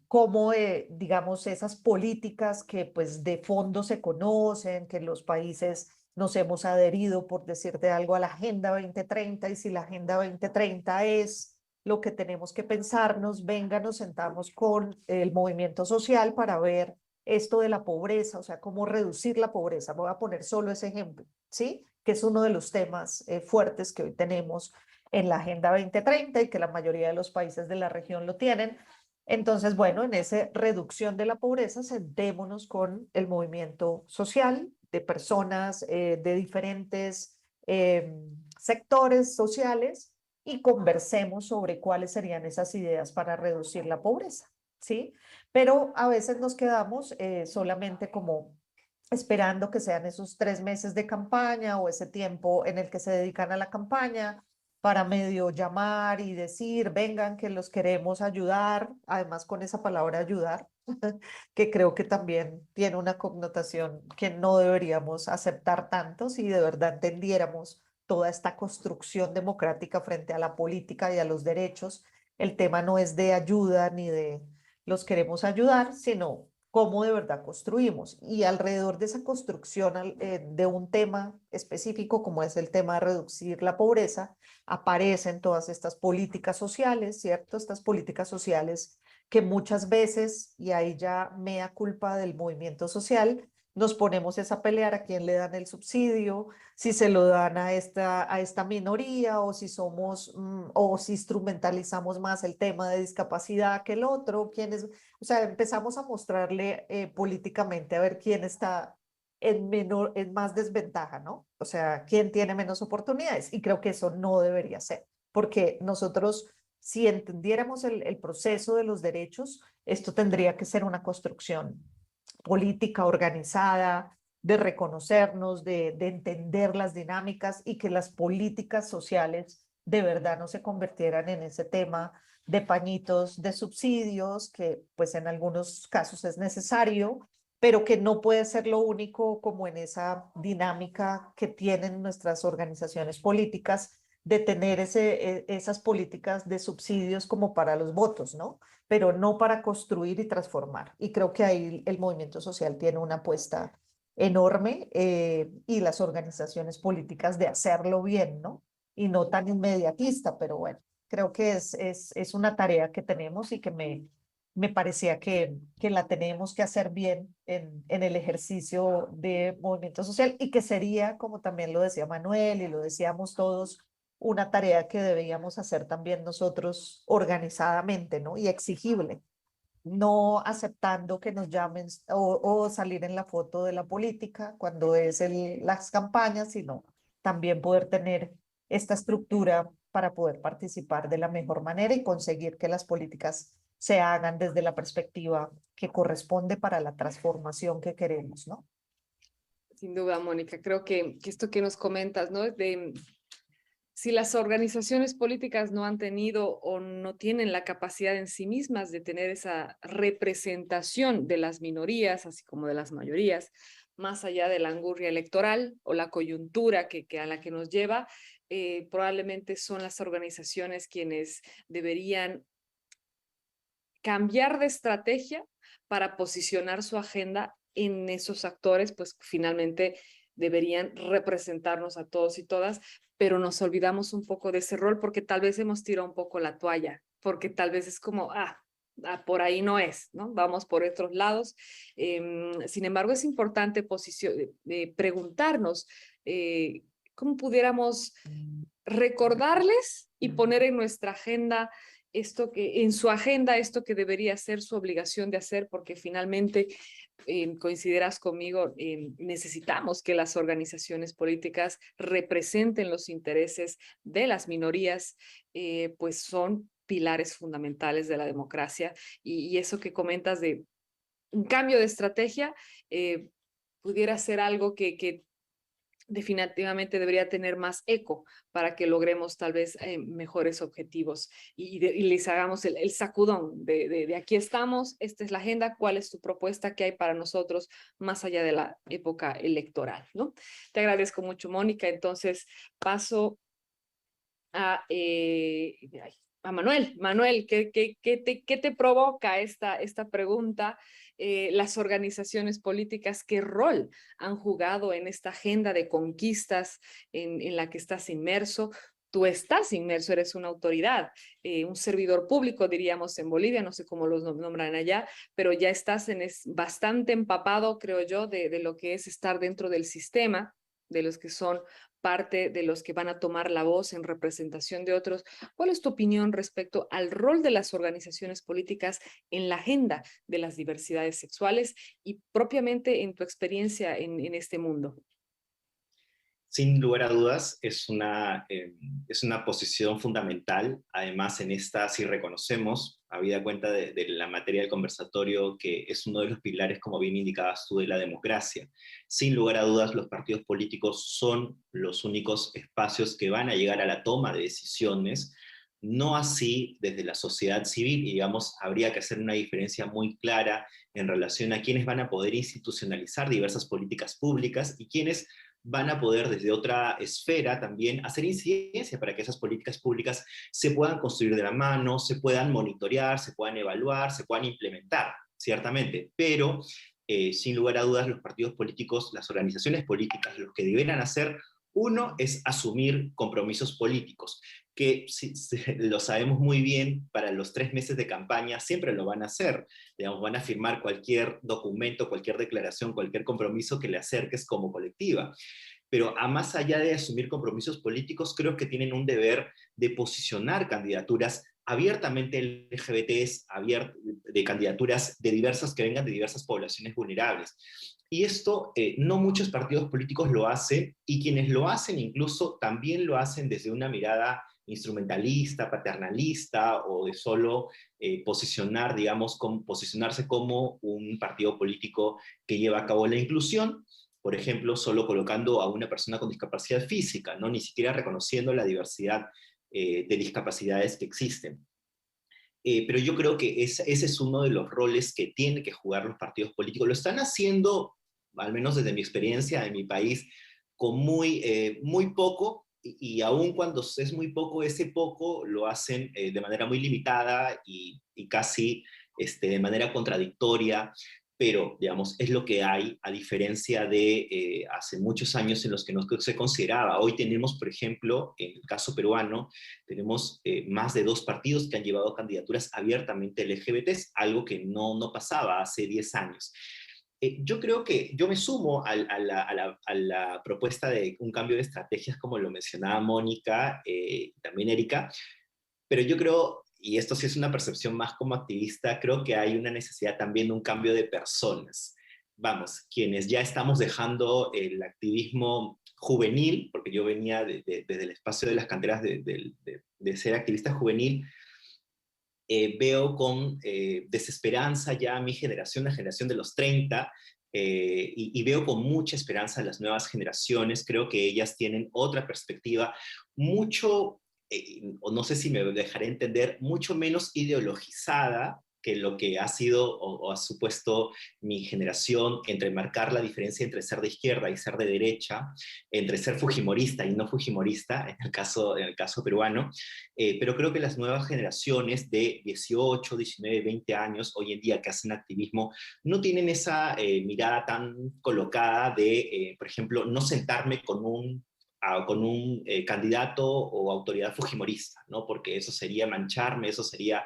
cómo, digamos, esas políticas que pues de fondo se conocen, que los países nos hemos adherido, por decirte algo, a la Agenda 2030, y si la Agenda 2030 es lo que tenemos que pensarnos, venga, nos sentamos con el movimiento social para ver esto de la pobreza, o sea, cómo reducir la pobreza. Voy a poner solo ese ejemplo, ¿sí? Que es uno de los temas fuertes que hoy tenemos en la Agenda 2030 y que la mayoría de los países de la región lo tienen. Entonces, bueno, en esa reducción de la pobreza, sentémonos con el movimiento social de personas de diferentes sectores sociales y conversemos sobre cuáles serían esas ideas para reducir la pobreza, ¿sí? Pero a veces nos quedamos solamente como esperando que sean esos 3 meses de campaña o ese tiempo en el que se dedican a la campaña para medio llamar y decir, vengan que los queremos ayudar, además con esa palabra ayudar, que creo que también tiene una connotación que no deberíamos aceptar tanto si de verdad entendiéramos toda esta construcción democrática frente a la política y a los derechos. El tema no es de ayuda ni de los queremos ayudar, sino cómo de verdad construimos. Y alrededor de esa construcción de un tema específico, como es el tema de reducir la pobreza, aparecen todas estas políticas sociales, ¿cierto? Estas políticas sociales que muchas veces, y ahí ya mea culpa del movimiento social, nos ponemos a pelear a quién le dan el subsidio, si se lo dan a esta minoría o si somos, o si instrumentalizamos más el tema de discapacidad que el otro, quiénes, o sea, empezamos a mostrarle políticamente a ver quién está en más desventaja, ¿no? O sea, quién tiene menos oportunidades. Y creo que eso no debería ser, porque nosotros, si entendiéramos el proceso de los derechos, esto tendría que ser una construcción política organizada, de reconocernos, de entender las dinámicas y que las políticas sociales de verdad no se convirtieran en ese tema de pañitos de subsidios, que pues en algunos casos es necesario, pero que no puede ser lo único como en esa dinámica que tienen nuestras organizaciones políticas de tener esas políticas de subsidios como para los votos, ¿no? Pero no para construir y transformar. Y creo que ahí el movimiento social tiene una apuesta enorme y las organizaciones políticas de hacerlo bien, ¿no? Y no tan inmediatista, pero bueno, creo que es una tarea que tenemos y que me parecía que la tenemos que hacer bien en el ejercicio de movimiento social y que sería, como también lo decía Manuel y lo decíamos todos, una tarea que debíamos hacer también nosotros organizadamente, ¿no? Y exigible, no aceptando que nos llamen o salir en la foto de la política cuando es las campañas, sino también poder tener esta estructura para poder participar de la mejor manera y conseguir que las políticas se hagan desde la perspectiva que corresponde para la transformación que queremos, ¿no? Sin duda, Mónica, creo que esto que nos comentas, ¿no? De si las organizaciones políticas no han tenido o no tienen la capacidad en sí mismas de tener esa representación de las minorías, así como de las mayorías, más allá de la angurria electoral o la coyuntura a la que nos lleva, probablemente son las organizaciones quienes deberían cambiar de estrategia para posicionar su agenda en esos actores, pues finalmente deberían representarnos a todos y todas, pero nos olvidamos un poco de ese rol porque tal vez hemos tirado un poco la toalla, porque tal vez es como, por ahí no es, ¿no? Vamos por otros lados. Sin embargo, es importante preguntarnos cómo pudiéramos recordarles y poner en nuestra agenda en su agenda esto que debería ser su obligación de hacer, porque finalmente coincidirás conmigo, necesitamos que las organizaciones políticas representen los intereses de las minorías, pues son pilares fundamentales de la democracia, y eso que comentas de un cambio de estrategia pudiera ser algo que definitivamente debería tener más eco para que logremos tal vez mejores objetivos y les hagamos el sacudón de aquí estamos, esta es la agenda, cuál es tu propuesta, qué hay para nosotros más allá de la época electoral, ¿no? Te agradezco mucho, Mónica. Entonces paso a... a Manuel. Manuel, ¿qué te provoca esta pregunta? Las organizaciones políticas, ¿qué rol han jugado en esta agenda de conquistas en la que estás inmerso? Tú estás inmerso, eres una autoridad, un servidor público, diríamos en Bolivia, no sé cómo los nombran allá, pero ya estás bastante empapado, creo yo, de lo que es estar dentro del sistema, de los que son parte de los que van a tomar la voz en representación de otros. ¿Cuál es tu opinión respecto al rol de las organizaciones políticas en la agenda de las diversidades sexuales y propiamente en tu experiencia en este mundo? Sin lugar a dudas, es una posición fundamental. Además, en esta, si reconocemos, habida cuenta de la materia del conversatorio, que es uno de los pilares, como bien indicabas tú, de la democracia. Sin lugar a dudas, los partidos políticos son los únicos espacios que van a llegar a la toma de decisiones, no así desde la sociedad civil, y digamos, habría que hacer una diferencia muy clara en relación a quiénes van a poder institucionalizar diversas políticas públicas y quiénes van a poder desde otra esfera también hacer incidencia para que esas políticas públicas se puedan construir de la mano, se puedan monitorear, se puedan evaluar, se puedan implementar, ciertamente. Pero, sin lugar a dudas, los partidos políticos, las organizaciones políticas, lo que deberán hacer, uno es asumir compromisos políticos, que lo sabemos muy bien, para los 3 meses de campaña siempre lo van a hacer. Digamos, van a firmar cualquier documento, cualquier declaración, cualquier compromiso que le acerques como colectiva. Pero a más allá de asumir compromisos políticos, creo que tienen un deber de posicionar candidaturas abiertamente LGBTs, de candidaturas de diversas, que vengan de diversas poblaciones vulnerables. Y esto no muchos partidos políticos lo hacen, y quienes lo hacen incluso también lo hacen desde una mirada instrumentalista, paternalista, o de solo posicionarse como un partido político que lleva a cabo la inclusión, por ejemplo, solo colocando a una persona con discapacidad física, ¿no? Ni siquiera reconociendo la diversidad de discapacidades que existen. Pero yo creo que ese es uno de los roles que tienen que jugar los partidos políticos. Lo están haciendo, al menos desde mi experiencia en mi país, con muy poco, y aun cuando es muy poco, ese poco lo hacen de manera muy limitada y casi de manera contradictoria, pero digamos, es lo que hay, a diferencia de hace muchos años en los que no se consideraba. Hoy tenemos, por ejemplo, en el caso peruano, tenemos más de 2 partidos que han llevado candidaturas abiertamente LGBTs, algo que no pasaba hace 10 años. Yo creo que yo me sumo a la propuesta de un cambio de estrategias, como lo mencionaba Mónica, también Erika, pero yo creo, y esto sí es una percepción más como activista, creo que hay una necesidad también de un cambio de personas. Vamos, quienes ya estamos dejando el activismo juvenil, porque yo venía desde el espacio de las canteras de ser activista juvenil, veo con desesperanza ya mi generación, la generación de los 30, y veo con mucha esperanza a las nuevas generaciones. Creo que ellas tienen otra perspectiva, mucho, o no sé si me dejaré entender, mucho menos ideologizada que lo que ha sido o ha supuesto mi generación, entre marcar la diferencia entre ser de izquierda y ser de derecha, entre ser fujimorista y no fujimorista, en el caso peruano. Pero creo que las nuevas generaciones de 18, 19, 20 años, hoy en día, que hacen activismo, no tienen esa mirada tan colocada de, por ejemplo, no sentarme con un candidato o autoridad fujimorista, ¿no? Porque eso sería mancharme, eso sería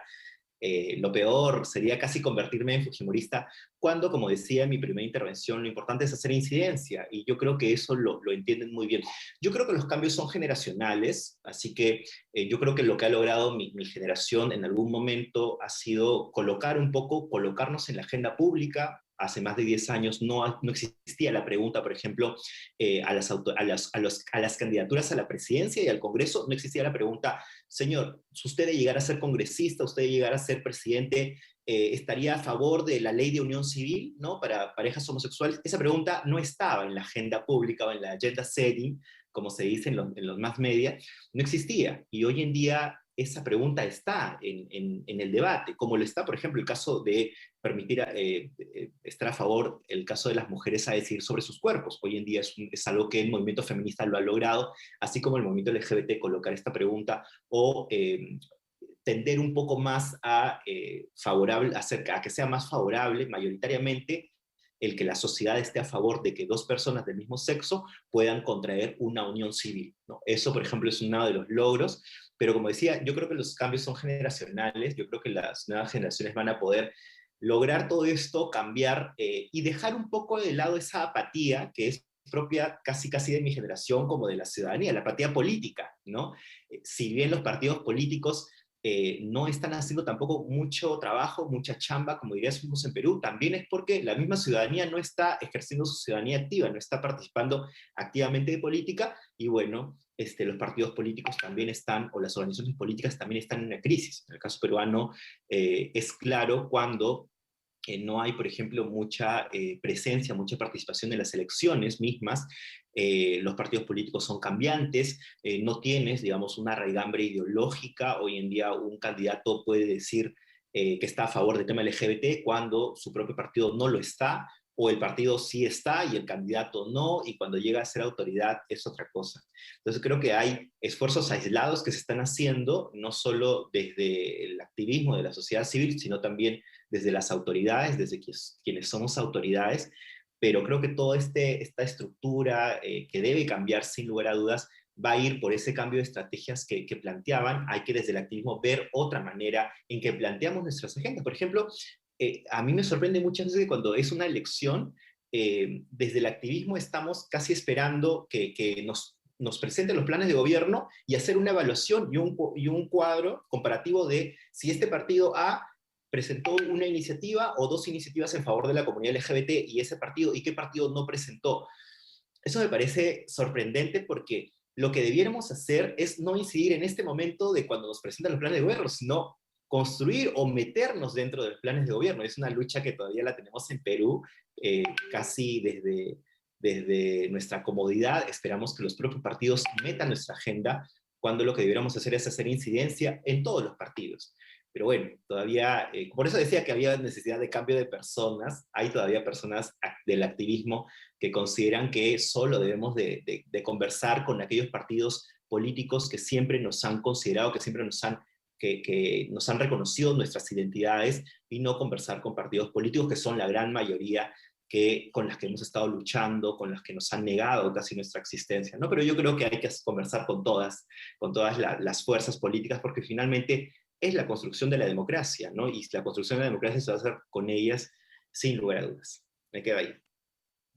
lo peor, sería casi convertirme en fujimorista, cuando, como decía en mi primera intervención, lo importante es hacer incidencia, y yo creo que eso lo entienden muy bien. Yo creo que los cambios son generacionales, así que yo creo que lo que ha logrado mi generación en algún momento ha sido colocarnos en la agenda pública. Hace más de 10 años no existía la pregunta, por ejemplo, a las candidaturas a la presidencia y al Congreso, no existía la pregunta: señor, si usted de llegar a ser congresista, usted de llegar a ser presidente, ¿estaría a favor de la ley de unión civil, ¿no?, para parejas homosexuales? Esa pregunta no estaba en la agenda pública o en la agenda setting, como se dice en los más media, no existía. Y hoy en día esa pregunta está en el debate, como lo está, por ejemplo, el caso de permitir estar a favor, el caso de las mujeres a decidir sobre sus cuerpos. Hoy en día es algo que el movimiento feminista lo ha logrado, así como el movimiento LGBT, colocar esta pregunta, o tender un poco más a que sea más favorable mayoritariamente el que la sociedad esté a favor de que dos personas del mismo sexo puedan contraer una unión civil, ¿no? Eso, por ejemplo, es uno de los logros, pero como decía, yo creo que los cambios son generacionales, yo creo que las nuevas generaciones van a poder lograr todo esto, cambiar y dejar un poco de lado esa apatía que es propia casi de mi generación como de la ciudadanía, la apatía política, ¿no? Si bien los partidos políticos no están haciendo tampoco mucho trabajo, mucha chamba, como diríamos en Perú, también es porque la misma ciudadanía no está ejerciendo su ciudadanía activa, no está participando activamente de política, y bueno, los partidos políticos también están, o las organizaciones políticas también están en una crisis. En el caso peruano es claro cuando no hay, por ejemplo, mucha presencia, mucha participación en las elecciones mismas. Los partidos políticos son cambiantes, no tienes, digamos, una raigambre ideológica. Hoy en día un candidato puede decir que está a favor del tema LGBT cuando su propio partido no lo está, o el partido sí está y el candidato no, y cuando llega a ser autoridad es otra cosa. Entonces creo que hay esfuerzos aislados que se están haciendo, no solo desde el activismo de la sociedad civil, sino también desde las autoridades, desde quienes somos autoridades, pero creo que toda esta estructura que debe cambiar sin lugar a dudas va a ir por ese cambio de estrategias que planteaban. Hay que desde el activismo ver otra manera en que planteamos nuestras agendas. Por ejemplo, a mí me sorprende muchas veces que cuando es una elección, desde el activismo estamos casi esperando que nos presenten los planes de gobierno y hacer una evaluación y un cuadro comparativo de si este partido A presentó una iniciativa o dos iniciativas en favor de la comunidad LGBT y qué partido no presentó. Eso me parece sorprendente porque lo que debiéramos hacer es no incidir en este momento de cuando nos presentan los planes de gobierno, sino construir o meternos dentro de los planes de gobierno. Es una lucha que todavía la tenemos en Perú, casi desde nuestra comodidad. Esperamos que los propios partidos metan nuestra agenda, cuando lo que debiéramos hacer es hacer incidencia en todos los partidos. Pero bueno, todavía, por eso decía que había necesidad de cambio de personas. Hay todavía personas del activismo que consideran que solo debemos de conversar con aquellos partidos políticos que siempre nos han considerado, que nos han reconocido nuestras identidades, y no conversar con partidos políticos que son la gran mayoría con las que hemos estado luchando, con las que nos han negado casi nuestra existencia, ¿no? Pero yo creo que hay que conversar con todas las fuerzas políticas, porque finalmente es la construcción de la democracia, ¿no? Y la construcción de la democracia se va a hacer con ellas, sin lugar a dudas. Me quedo ahí.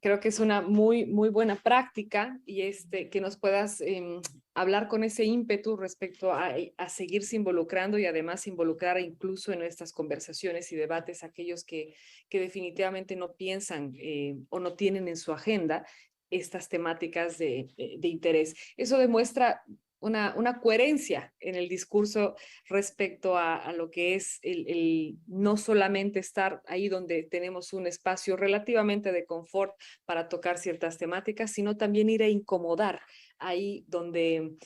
Creo que es una muy buena práctica, y que nos puedas hablar con ese ímpetu respecto a seguirse involucrando, y además involucrar incluso en estas conversaciones y debates aquellos que definitivamente no piensan o no tienen en su agenda estas temáticas de interés. Eso demuestra una coherencia en el discurso respecto a lo que es el no solamente estar ahí donde tenemos un espacio relativamente de confort para tocar ciertas temáticas, sino también ir a incomodar ahí donde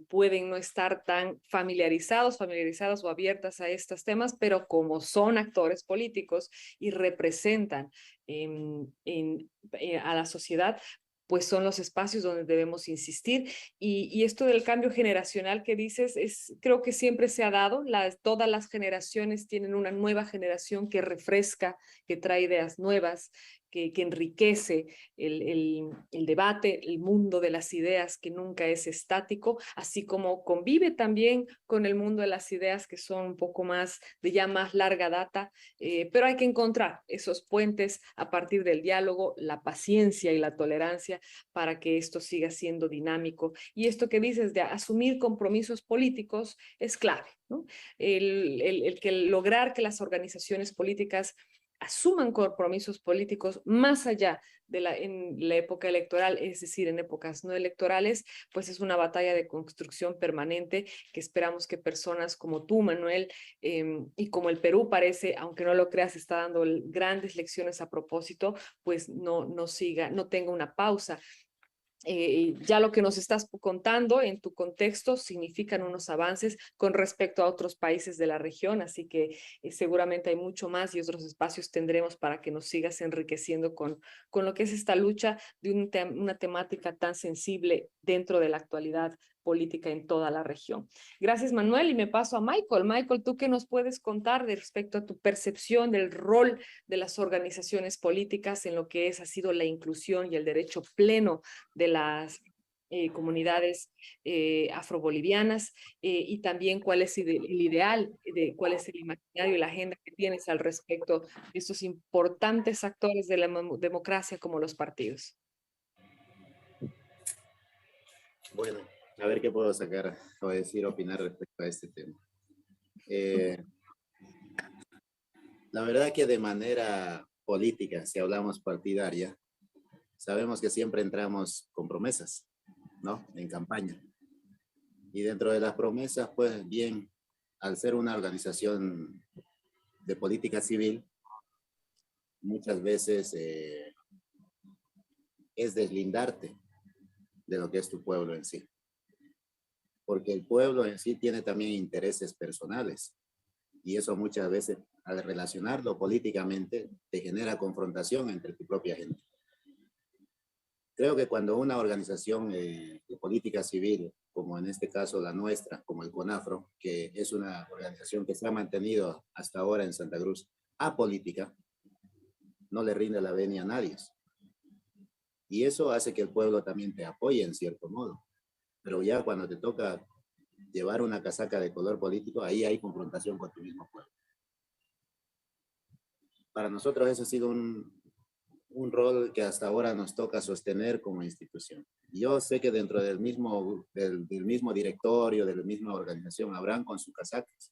pueden no estar tan familiarizados o abiertas a estos temas, pero como son actores políticos y representan a la sociedad, pues son los espacios donde debemos insistir. Y esto del cambio generacional que dices, creo que siempre se ha dado. Todas las generaciones tienen una nueva generación que refresca, que trae ideas nuevas, que enriquece el debate, el mundo de las ideas, que nunca es estático, así como convive también con el mundo de las ideas que son un poco más de ya más larga data, pero hay que encontrar esos puentes a partir del diálogo, la paciencia y la tolerancia para que esto siga siendo dinámico. Y esto que dices de asumir compromisos políticos es clave, ¿no? El que lograr que las organizaciones políticas asuman compromisos políticos más allá en la época electoral, es decir, en épocas no electorales, pues es una batalla de construcción permanente que esperamos que personas como tú, Manuel, y como el Perú parece, aunque no lo creas, está dando grandes lecciones a propósito, pues no tenga una pausa. Ya lo que nos estás contando en tu contexto significan unos avances con respecto a otros países de la región, así que seguramente hay mucho más y otros espacios tendremos para que nos sigas enriqueciendo con lo que es esta lucha de una temática tan sensible dentro de la actualidad política en toda la región. Gracias, Manuel, y me paso a Michael. Michael, ¿tú qué nos puedes contar respecto a tu percepción del rol de las organizaciones políticas en lo que ha sido la inclusión y el derecho pleno de las comunidades afrobolivianas, y también cuál es el ideal, cuál es el imaginario y la agenda que tienes al respecto de estos importantes actores de la democracia como los partidos? Bueno, a ver qué puedo sacar o decir, opinar respecto a este tema. La verdad que de manera política, si hablamos partidaria, sabemos que siempre entramos con promesas, ¿no? En campaña. Y dentro de las promesas, pues bien, al ser una organización de política civil, muchas veces es deslindarte de lo que es tu pueblo en sí. Porque el pueblo en sí tiene también intereses personales. Y eso muchas veces, al relacionarlo políticamente, te genera confrontación entre tu propia gente. Creo que cuando una organización de política civil, como en este caso la nuestra, como el CONAFRO, que es una organización que se ha mantenido hasta ahora en Santa Cruz apolítica, no le rinde la venia a nadie. Y eso hace que el pueblo también te apoye en cierto modo. Pero ya cuando te toca llevar una casaca de color político, ahí hay confrontación con tu mismo pueblo. Para nosotros eso ha sido un rol que hasta ahora nos toca sostener como institución. Yo sé que dentro del mismo directorio, de la misma organización, habrán con sus casacas,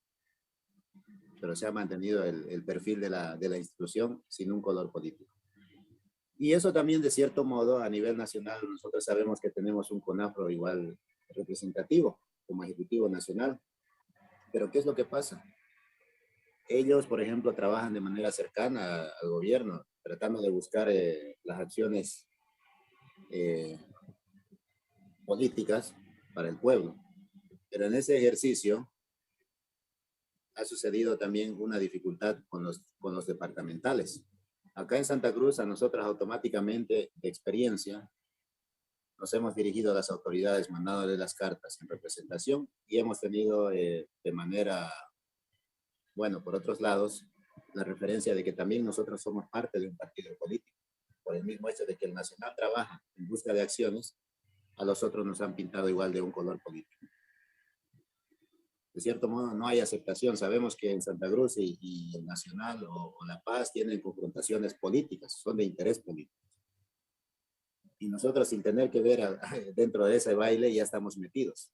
pero se ha mantenido el perfil de la institución sin un color político. Y eso también, de cierto modo, a nivel nacional, nosotros sabemos que tenemos un CONAFRO igual representativo, como ejecutivo nacional. Pero ¿qué es lo que pasa? Ellos, por ejemplo, trabajan de manera cercana al gobierno, tratando de buscar las acciones políticas para el pueblo. Pero en ese ejercicio ha sucedido también una dificultad con los departamentales. Acá en Santa Cruz, a nosotros automáticamente, de experiencia, nos hemos dirigido a las autoridades mandándoles las cartas en representación y hemos tenido de manera, bueno, por otros lados, la referencia de que también nosotros somos parte de un partido político. Por el mismo hecho de que el Nacional trabaja en busca de acciones, a los otros nos han pintado igual de un color político. De cierto modo, no hay aceptación. Sabemos que en Santa Cruz y el Nacional o La Paz tienen confrontaciones políticas, son de interés político. Y nosotros, sin tener que ver dentro de ese baile, ya estamos metidos.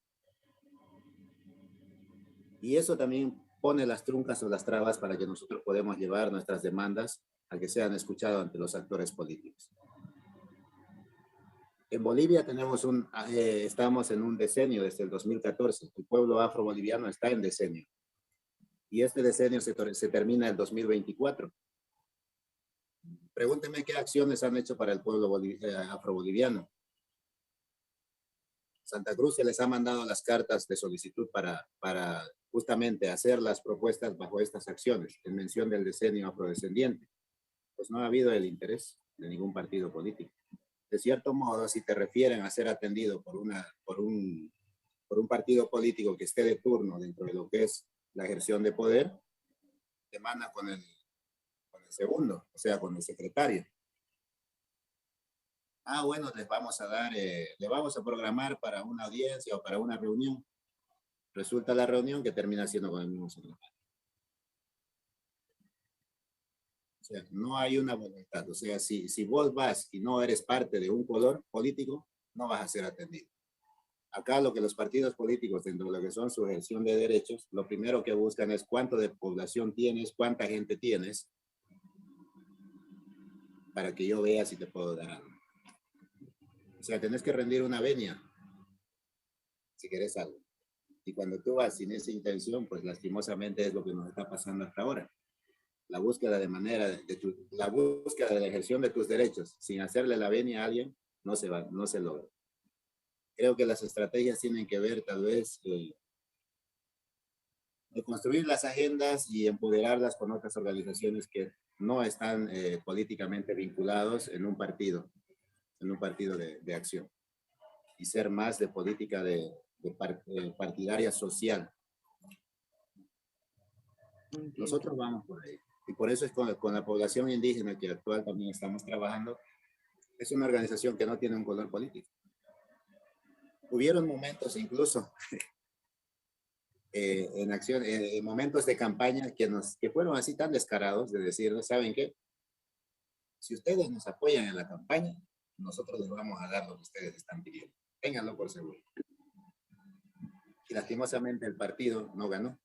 Y eso también pone las truncas o las trabas para que nosotros podamos llevar nuestras demandas a que sean escuchadas ante los actores políticos. En Bolivia estamos en un decenio desde el 2014. El pueblo afroboliviano está en decenio. Y este decenio se termina el 2024. Pregúnteme qué acciones han hecho para el pueblo afroboliviano. Santa Cruz se les ha mandado las cartas de solicitud para justamente hacer las propuestas bajo estas acciones, en mención del decenio afrodescendiente. Pues no ha habido el interés de ningún partido político. De cierto modo, si te refieren a ser atendido por un partido político que esté de turno dentro de lo que es la ejerción de poder, te manda con el segundo, o sea, con el secretario. Ah, bueno, le vamos a programar para una audiencia o para una reunión. Resulta la reunión que termina siendo con el mismo secretario. O sea, no hay una voluntad. O sea, si vos vas y no eres parte de un color político, no vas a ser atendido. Acá lo que los partidos políticos, dentro de lo que son su ejerción de derechos, lo primero que buscan es cuánto de población tienes, cuánta gente tienes, para que yo vea si te puedo dar algo. O sea, tenés que rendir una venia si querés algo. Y cuando tú vas sin esa intención, pues lastimosamente es lo que nos está pasando hasta ahora. La búsqueda la búsqueda de la ejerción de tus derechos sin hacerle la venia a alguien no se logra. Creo que las estrategias tienen que ver tal vez de construir las agendas y empoderarlas con otras organizaciones que no están políticamente vinculados en un partido de acción. Y ser más de política de partidaria social. Nosotros vamos por ahí. Y por eso es con la población indígena que actual también estamos trabajando. Es una organización que no tiene un color político. Hubieron momentos incluso en momentos de campaña que fueron así tan descarados de decir, ¿saben qué? Si ustedes nos apoyan en la campaña, nosotros les vamos a dar lo que ustedes están pidiendo. Ténganlo por seguro. Y lastimosamente el partido no ganó.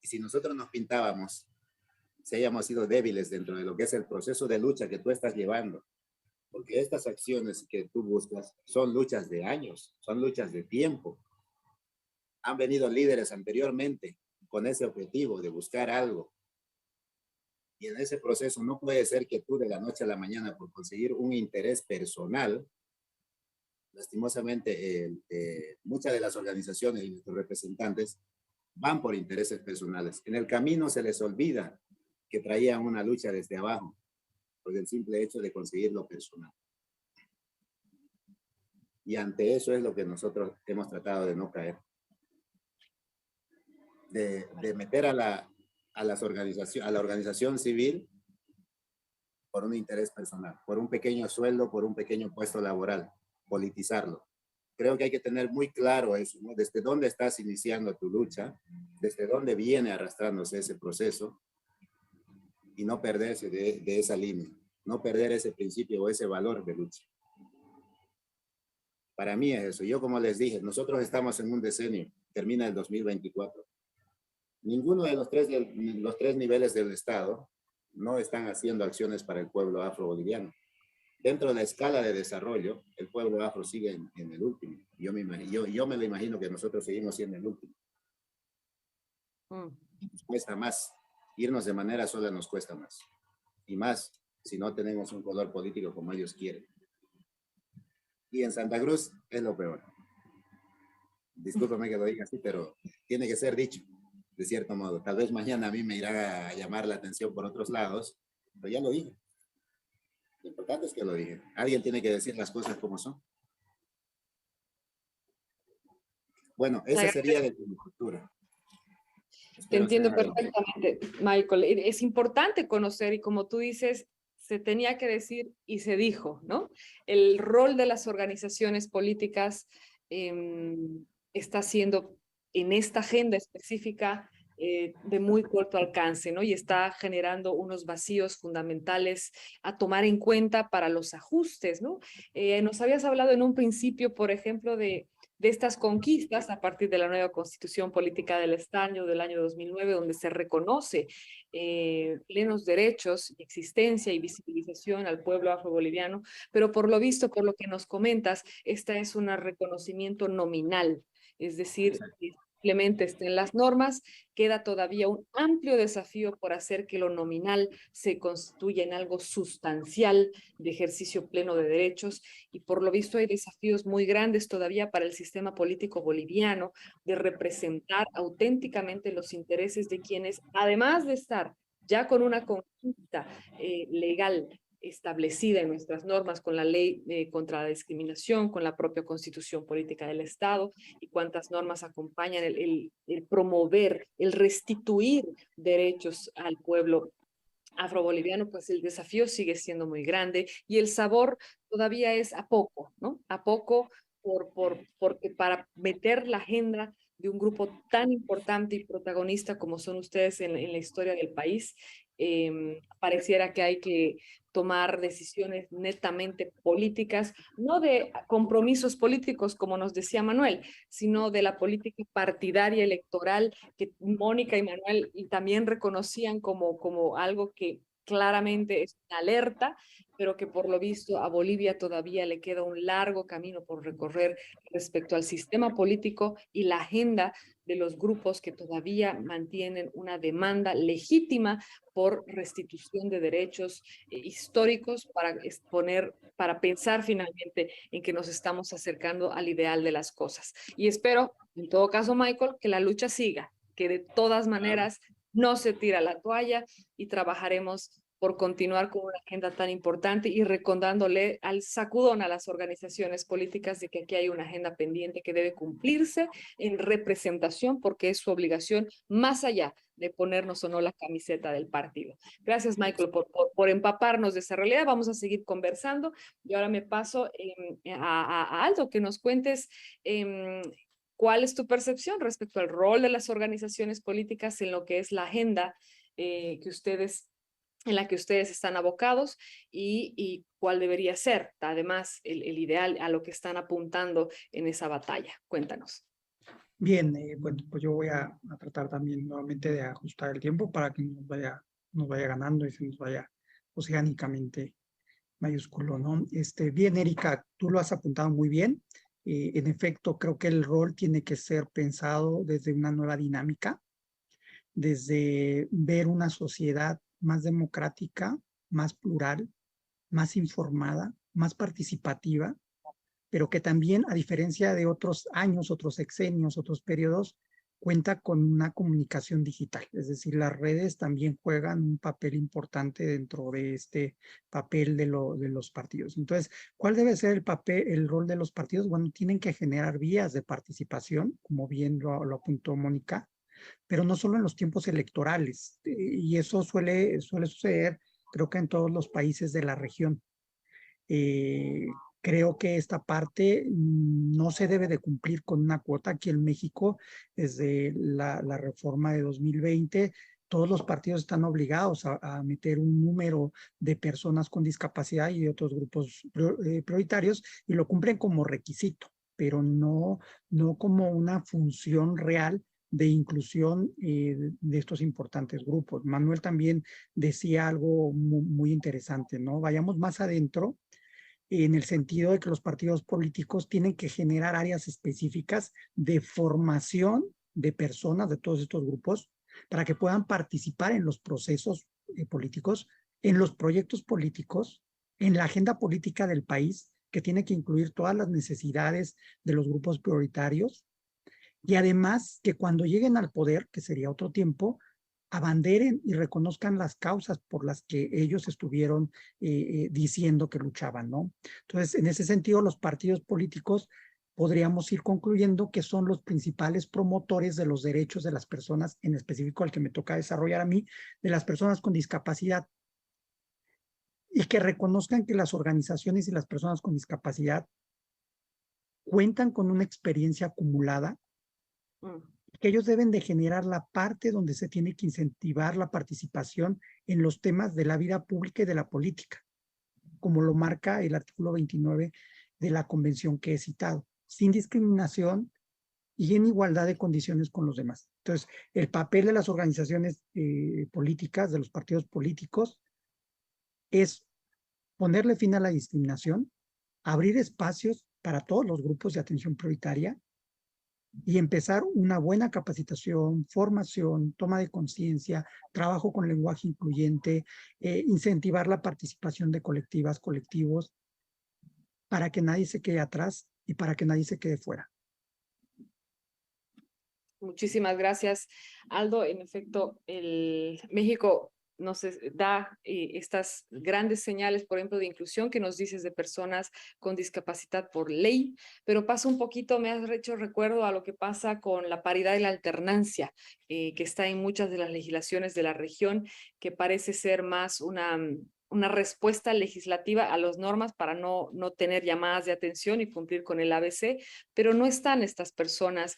Y si nosotros nos pintábamos, si hayamos sido débiles dentro de lo que es el proceso de lucha que tú estás llevando, porque estas acciones que tú buscas son luchas de años, son luchas de tiempo. Han venido líderes anteriormente con ese objetivo de buscar algo. Y en ese proceso no puede ser que tú de la noche a la mañana, por conseguir un interés personal, lastimosamente muchas de las organizaciones y nuestros representantes van por intereses personales. En el camino se les olvida que traían una lucha desde abajo, por el simple hecho de conseguir lo personal. Y ante eso es lo que nosotros hemos tratado de no caer. De meter a la organización civil por un interés personal, por un pequeño sueldo, por un pequeño puesto laboral, politizarlo. Creo que hay que tener muy claro eso, ¿no? Desde dónde estás iniciando tu lucha, desde dónde viene arrastrándose ese proceso, y no perderse de esa línea, no perder ese principio o ese valor de lucha. Para mí es eso. Yo, como les dije, nosotros estamos en un decenio, termina el 2024. Ninguno de los tres niveles del Estado no están haciendo acciones para el pueblo afro-boliviano. Dentro de la escala de desarrollo, el pueblo afro sigue en el último. Yo me lo imagino que nosotros seguimos siendo el último. Nos cuesta más. Irnos de manera sola nos cuesta más. Y más si no tenemos un color político como ellos quieren. Y en Santa Cruz es lo peor. Discúlpame que lo diga así, pero tiene que ser dicho, de cierto modo. Tal vez mañana a mí me irá a llamar la atención por otros lados, pero ya lo dije. Lo importante es que lo dije. Alguien tiene que decir las cosas como son. Bueno, esa sería de mi cultura. Te entiendo perfectamente, Michael. Es importante conocer y como tú dices, se tenía que decir y se dijo, ¿no? El rol de las organizaciones políticas está siendo en esta agenda específica de muy corto alcance, ¿no? Y está generando unos vacíos fundamentales a tomar en cuenta para los ajustes, ¿no? Nos habías hablado en un principio, por ejemplo, de estas conquistas a partir de la nueva Constitución Política del Estado del año 2009, donde se reconoce plenos derechos, existencia y visibilización al pueblo afroboliviano, pero por lo visto, por lo que nos comentas, esta es un reconocimiento nominal, es decir, simplemente estén las normas, queda todavía un amplio desafío por hacer que lo nominal se constituya en algo sustancial de ejercicio pleno de derechos y por lo visto hay desafíos muy grandes todavía para el sistema político boliviano de representar auténticamente los intereses de quienes, además de estar ya con una conquista legal establecida en nuestras normas con la ley contra la discriminación, con la propia Constitución Política del Estado y cuántas normas acompañan el promover, el restituir derechos al pueblo afroboliviano, pues el desafío sigue siendo muy grande y el sabor todavía es a poco, ¿no? A poco porque para meter la agenda de un grupo tan importante y protagonista como son ustedes en la historia del país, pareciera que hay que tomar decisiones netamente políticas, no de compromisos políticos, como nos decía Manuel, sino de la política partidaria electoral que Mónica y Manuel también reconocían como algo que claramente es una alerta, pero que por lo visto a Bolivia todavía le queda un largo camino por recorrer respecto al sistema político y la agenda de los grupos que todavía mantienen una demanda legítima por restitución de derechos históricos para pensar finalmente en que nos estamos acercando al ideal de las cosas. Y espero, en todo caso, Michael, que la lucha siga, que de todas maneras no se tira la toalla y trabajaremos por continuar con una agenda tan importante y recordándole al sacudón a las organizaciones políticas de que aquí hay una agenda pendiente que debe cumplirse en representación, porque es su obligación, más allá de ponernos o no la camiseta del partido. Gracias, Michael, por empaparnos de esa realidad. Vamos a seguir conversando. Y ahora me paso a Aldo, que nos cuentes cuál es tu percepción respecto al rol de las organizaciones políticas en lo que es la agenda en la que ustedes están abocados y cuál debería ser, además, el ideal a lo que están apuntando en esa batalla. Cuéntanos. Bien, bueno, pues yo voy a tratar también nuevamente de ajustar el tiempo para que nos vaya ganando y se nos vaya oceánicamente mayúsculo, ¿no? Bien, Erika, tú lo has apuntado muy bien. En efecto, creo que el rol tiene que ser pensado desde una nueva dinámica, desde ver una sociedad más democrática, más plural, más informada, más participativa, pero que también, a diferencia de otros años, otros sexenios, otros periodos, cuenta con una comunicación digital. Es decir, las redes también juegan un papel importante dentro de este papel de los partidos. Entonces, ¿cuál debe ser el rol de los partidos? Bueno, tienen que generar vías de participación, como bien lo apuntó Mónica, pero no solo en los tiempos electorales, y eso suele suceder, creo que en todos los países de la región. Creo que esta parte no se debe de cumplir con una cuota. Aquí en México, desde la reforma de 2020, todos los partidos están obligados a meter un número de personas con discapacidad y de otros grupos prioritarios, y lo cumplen como requisito, pero no como una función real de inclusión de estos importantes grupos. Manuel también decía algo muy interesante, ¿no? Vayamos más adentro, en el sentido de que los partidos políticos tienen que generar áreas específicas de formación de personas de todos estos grupos para que puedan participar en los procesos políticos, en los proyectos políticos, en la agenda política del país, que tiene que incluir todas las necesidades de los grupos prioritarios, y además que cuando lleguen al poder, que sería otro tiempo, abanderen y reconozcan las causas por las que ellos estuvieron diciendo que luchaban, ¿no? Entonces, en ese sentido, los partidos políticos podríamos ir concluyendo que son los principales promotores de los derechos de las personas, en específico el que me toca desarrollar a mí, de las personas con discapacidad, y que reconozcan que las organizaciones y las personas con discapacidad cuentan con una experiencia acumulada, que ellos deben de generar la parte donde se tiene que incentivar la participación en los temas de la vida pública y de la política, como lo marca el artículo 29 de la convención que he citado, sin discriminación y en igualdad de condiciones con los demás. Entonces, el papel de las organizaciones políticas, de los partidos políticos, es ponerle fin a la discriminación, abrir espacios para todos los grupos de atención prioritaria, y empezar una buena capacitación, formación, toma de conciencia, trabajo con lenguaje incluyente, incentivar la participación de colectivos, para que nadie se quede atrás y para que nadie se quede fuera. Muchísimas gracias, Aldo. En efecto, México nos da estas grandes señales, por ejemplo, de inclusión que nos dices de personas con discapacidad por ley, pero pasa un poquito, me has hecho recuerdo a lo que pasa con la paridad y la alternancia, que está en muchas de las legislaciones de la región, que parece ser más una respuesta legislativa a las normas para no tener llamadas de atención y cumplir con el ABC, pero no están estas personas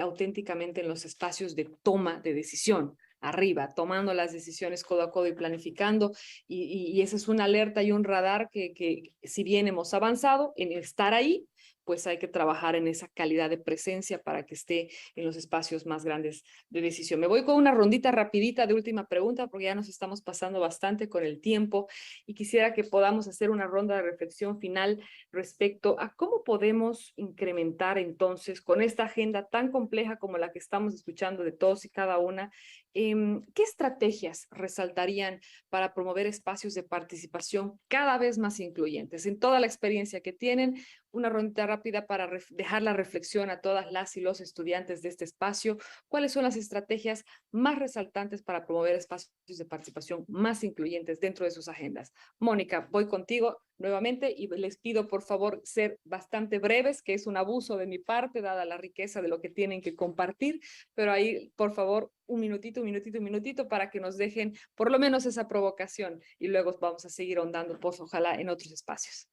auténticamente en los espacios de toma de decisión, arriba, tomando las decisiones codo a codo y planificando, y esa es una alerta y un radar que si bien hemos avanzado en estar ahí, pues hay que trabajar en esa calidad de presencia para que esté en los espacios más grandes de decisión. Me voy con una rondita rapidita de última pregunta porque ya nos estamos pasando bastante con el tiempo y quisiera que podamos hacer una ronda de reflexión final respecto a cómo podemos incrementar entonces con esta agenda tan compleja como la que estamos escuchando de todos y cada una, ¿qué estrategias resaltarían para promover espacios de participación cada vez más incluyentes? En toda la experiencia que tienen, una ronda rápida para dejar la reflexión a todas las y los estudiantes de este espacio. ¿Cuáles son las estrategias más resaltantes para promover espacios de participación más incluyentes dentro de sus agendas? Mónica, voy contigo nuevamente y les pido por favor ser bastante breves, que es un abuso de mi parte, dada la riqueza de lo que tienen que compartir, pero ahí por favor un minutito para que nos dejen por lo menos esa provocación y luego vamos a seguir ahondando, pues ojalá en otros espacios.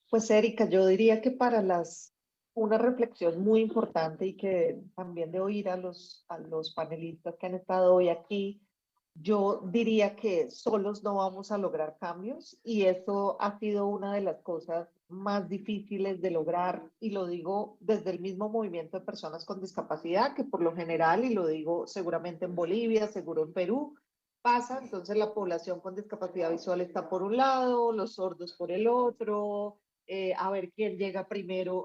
Pues Erika, yo diría que una reflexión muy importante y que también de oír a los panelistas que han estado hoy aquí, yo diría que solos no vamos a lograr cambios y eso ha sido una de las cosas más difíciles de lograr y lo digo desde el mismo movimiento de personas con discapacidad que por lo general, y lo digo seguramente en Bolivia, seguro en Perú, pasa, entonces la población con discapacidad visual está por un lado, los sordos por el otro, a ver quién llega primero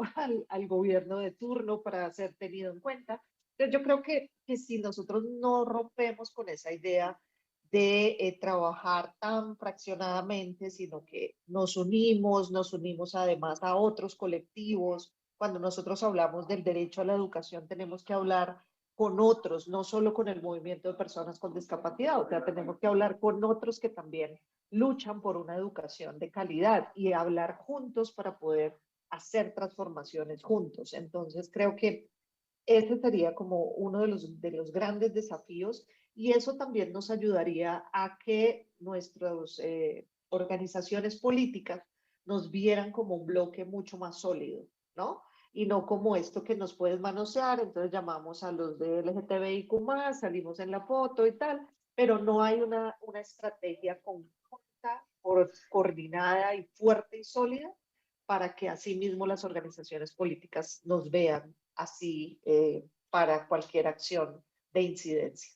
al gobierno de turno para ser tenido en cuenta. Entonces yo creo que si nosotros no rompemos con esa idea de trabajar tan fraccionadamente, sino que nos unimos además a otros colectivos. Cuando nosotros hablamos del derecho a la educación, tenemos que hablar con otros, no solo con el movimiento de personas con discapacidad, o sea, tenemos que hablar con otros que también luchan por una educación de calidad y hablar juntos para poder hacer transformaciones juntos. Entonces, creo que ese sería como uno de los grandes desafíos y eso también nos ayudaría a que nuestras organizaciones políticas nos vieran como un bloque mucho más sólido, ¿no? Y no como esto que nos pueden manosear, entonces llamamos a los de LGTBIQ+, salimos en la foto y tal, pero no hay una estrategia conjunta, coordinada y fuerte y sólida para que asimismo las organizaciones políticas nos vean así para cualquier acción de incidencia.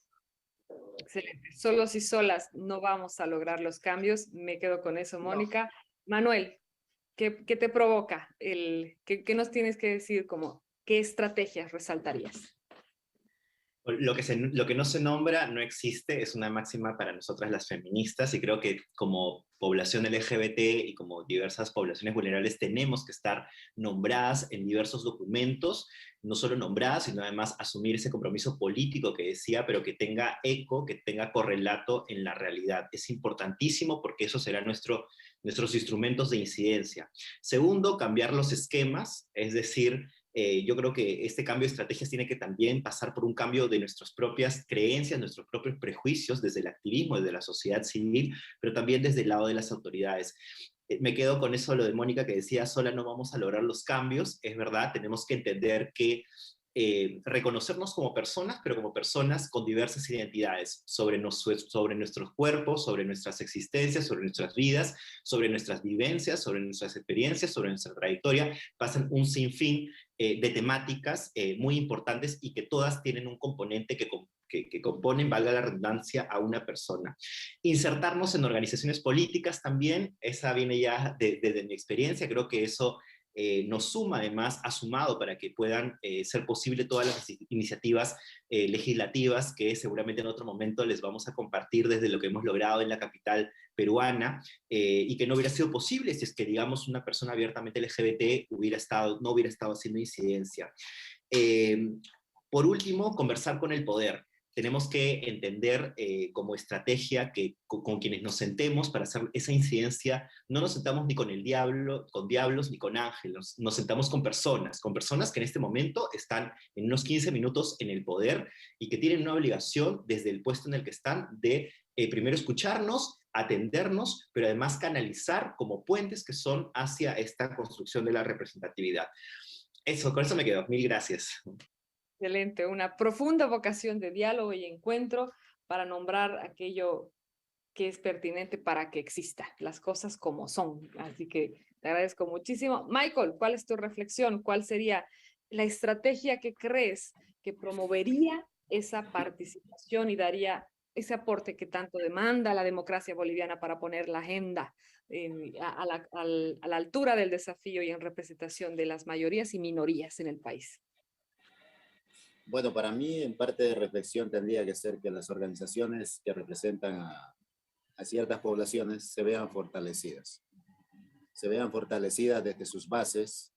Excelente. Solos y solas no vamos a lograr los cambios. Me quedo con eso, Mónica. No. Manuel, ¿qué te provoca? ¿Qué nos tienes que decir? ¿Qué estrategias resaltarías? Lo que no se nombra no existe, es una máxima para nosotras las feministas y creo que como población LGBT y como diversas poblaciones vulnerables tenemos que estar nombradas en diversos documentos, no solo nombradas, sino además asumir ese compromiso político que decía, pero que tenga eco, que tenga correlato en la realidad. Es importantísimo porque eso será nuestros instrumentos de incidencia. Segundo, cambiar los esquemas, es decir, yo creo que este cambio de estrategias tiene que también pasar por un cambio de nuestras propias creencias, nuestros propios prejuicios, desde el activismo, desde la sociedad civil, pero también desde el lado de las autoridades. Me quedo con eso, lo de Mónica que decía, sola no vamos a lograr los cambios, es verdad, tenemos que entender que reconocernos como personas, pero como personas con diversas identidades, sobre nuestros cuerpos, sobre nuestras existencias, sobre nuestras vidas, sobre nuestras vivencias, sobre nuestras experiencias, sobre nuestra trayectoria, pasan un sinfín de temáticas muy importantes y que todas tienen un componente que componen, valga la redundancia, a una persona. Insertarnos en organizaciones políticas también, esa viene ya desde mi experiencia, creo que eso nos suma además, ha sumado para que puedan ser posible todas las iniciativas legislativas que seguramente en otro momento les vamos a compartir desde lo que hemos logrado en la capital peruana y que no hubiera sido posible si es que, digamos, una persona abiertamente LGBT no hubiera estado haciendo incidencia. Por último, conversar con el poder. Tenemos que entender como estrategia que con quienes nos sentemos para hacer esa incidencia, no nos sentamos ni con diablos ni con ángeles, nos sentamos con personas que en este momento están en unos 15 minutos en el poder y que tienen una obligación desde el puesto en el que están de primero escucharnos, atendernos, pero además canalizar como puentes que son hacia esta construcción de la representatividad. Con eso me quedo. Mil gracias. Excelente, una profunda vocación de diálogo y encuentro para nombrar aquello que es pertinente para que exista, las cosas como son. Así que te agradezco muchísimo. Michael, ¿cuál es tu reflexión? ¿Cuál sería la estrategia que crees que promovería esa participación y daría ese aporte que tanto demanda la democracia boliviana para poner la agenda a la altura del desafío y en representación de las mayorías y minorías en el país? Bueno, para mí, en parte de reflexión tendría que ser que las organizaciones que representan a ciertas poblaciones se vean fortalecidas. Se vean fortalecidas desde sus bases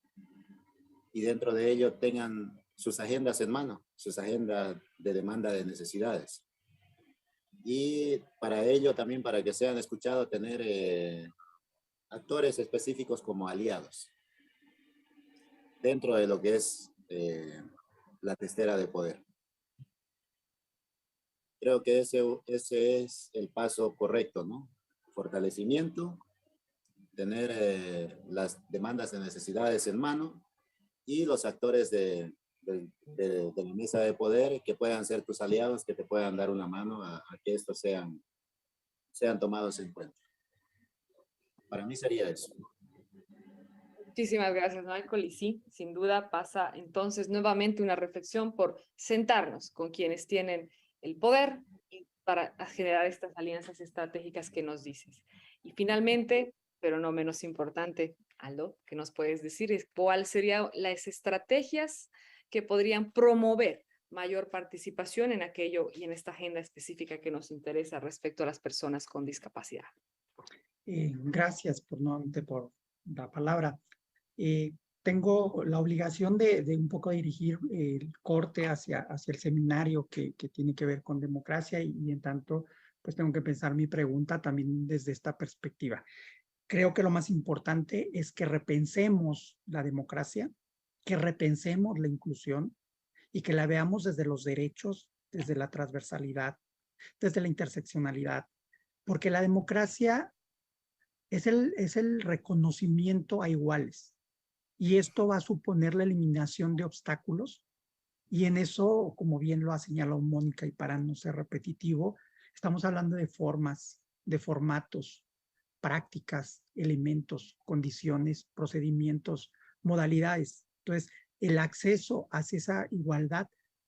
y dentro de ello tengan sus agendas en mano, sus agendas de demanda de necesidades. Y para ello también, para que sean escuchados, tener actores específicos como aliados dentro de lo que es la testera de poder. Creo que ese es el paso correcto, ¿no? Fortalecimiento, tener las demandas de necesidades en mano y los actores de la mesa de poder que puedan ser tus aliados, que te puedan dar una mano a que estos sean tomados en cuenta. Para mí sería eso. Muchísimas gracias, Michael. Y sí, sin duda pasa entonces nuevamente una reflexión por sentarnos con quienes tienen el poder y para generar estas alianzas estratégicas que nos dices. Y finalmente, pero no menos importante, Aldo, ¿qué nos puedes decir? ¿Cuáles serían las estrategias que podrían promover mayor participación en aquello y en esta agenda específica que nos interesa respecto a las personas con discapacidad? Gracias nuevamente por la palabra. Tengo la obligación de un poco dirigir el corte hacia el seminario que tiene que ver con democracia y en tanto, pues tengo que pensar mi pregunta también desde esta perspectiva. Creo que lo más importante es que repensemos la democracia, que repensemos la inclusión y que la veamos desde los derechos, desde la transversalidad, desde la interseccionalidad, porque la democracia es el reconocimiento a iguales. Y esto va a suponer la eliminación de obstáculos. Y en eso, como bien lo ha señalado Mónica, y para no ser repetitivo, estamos hablando de formas, de formatos, prácticas, elementos, condiciones, procedimientos, modalidades. Entonces, el acceso hacia esa igualdad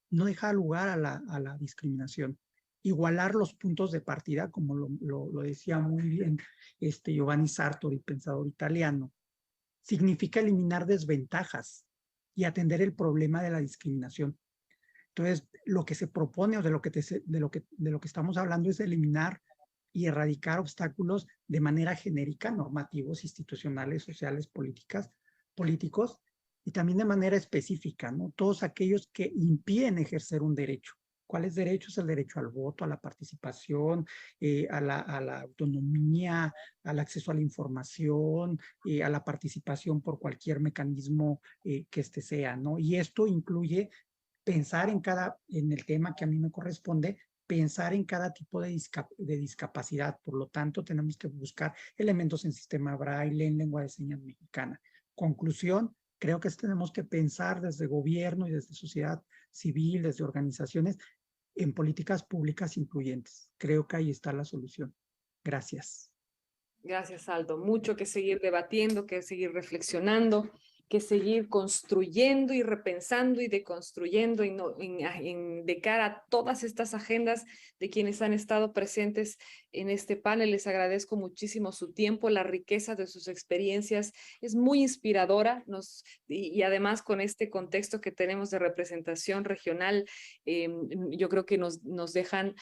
no deja lugar a la discriminación. Igualar los puntos de partida, como lo decía muy bien Giovanni Sartori, pensador italiano, significa eliminar desventajas y atender el problema de la discriminación. Entonces, lo que se propone o de lo que estamos hablando es eliminar y erradicar obstáculos de manera genérica, normativos, institucionales, sociales, políticos, y también de manera específica, ¿no? Todos aquellos que impiden ejercer un derecho. ¿Cuáles derechos? El derecho al voto, a la participación, a la autonomía, al acceso a la información, a la participación por cualquier mecanismo que sea, ¿no? Y esto incluye pensar en el tema que a mí me corresponde, pensar en cada tipo de discapacidad. Por lo tanto, tenemos que buscar elementos en sistema braille, en lengua de señas mexicana. Conclusión, creo que tenemos que pensar desde gobierno y desde sociedad civil, desde organizaciones, en políticas públicas incluyentes. Creo que ahí está la solución. Gracias. Gracias, Aldo. Mucho que seguir debatiendo, que seguir reflexionando, que seguir construyendo y repensando y deconstruyendo de cara a todas estas agendas de quienes han estado presentes en este panel. Les agradezco muchísimo su tiempo, la riqueza de sus experiencias es muy inspiradora y además con este contexto que tenemos de representación regional, yo creo que nos dejan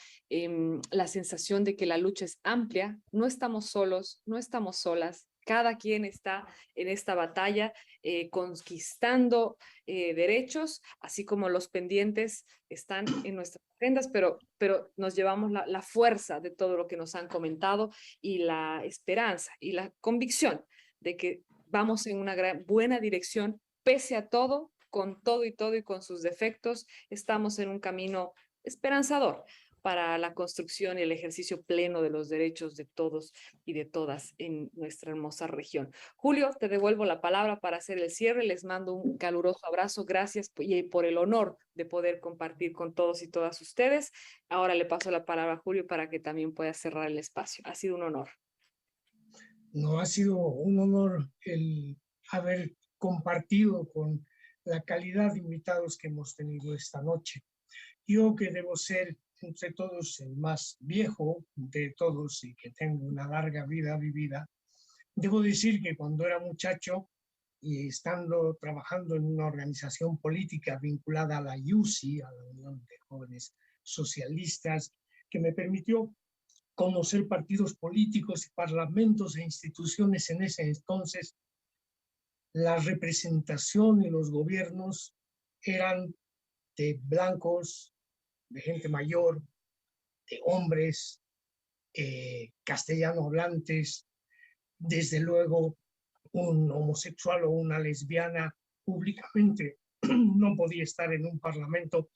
la sensación de que la lucha es amplia, no estamos solos, no estamos solas. Cada quien está en esta batalla conquistando derechos, así como los pendientes están en nuestras agendas, pero nos llevamos la fuerza de todo lo que nos han comentado y la esperanza y la convicción de que vamos en una buena dirección, pese a todo, con todo y con sus defectos, estamos en un camino esperanzador para la construcción y el ejercicio pleno de los derechos de todos y de todas en nuestra hermosa región. Julio, te devuelvo la palabra para hacer el cierre. Les mando un caluroso abrazo. Gracias por el honor de poder compartir con todos y todas ustedes. Ahora le paso la palabra a Julio para que también pueda cerrar el espacio. Ha sido un honor. No, ha sido un honor el haber compartido con la calidad de invitados que hemos tenido esta noche. Yo, que debo ser entre todos el más viejo de todos y que tengo una larga vida vivida, debo decir que cuando era muchacho y estando trabajando en una organización política vinculada a la UCI, a la Unión de Jóvenes Socialistas, que me permitió conocer partidos políticos y parlamentos e instituciones en ese entonces, la representación y los gobiernos eran de blancos, de gente mayor, de hombres, castellano hablantes, desde luego un homosexual o una lesbiana públicamente no podía estar en un parlamento.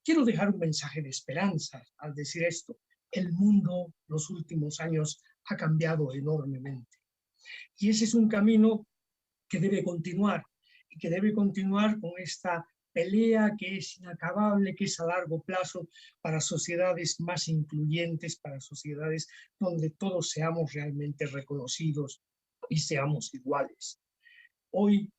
Quiero dejar un mensaje de esperanza al decir esto. El mundo los últimos años ha cambiado enormemente. Y ese es un camino que debe continuar y que debe continuar con esta pelea que es inacabable, que es a largo plazo para sociedades más incluyentes, para sociedades donde todos seamos realmente reconocidos y seamos iguales. Hoy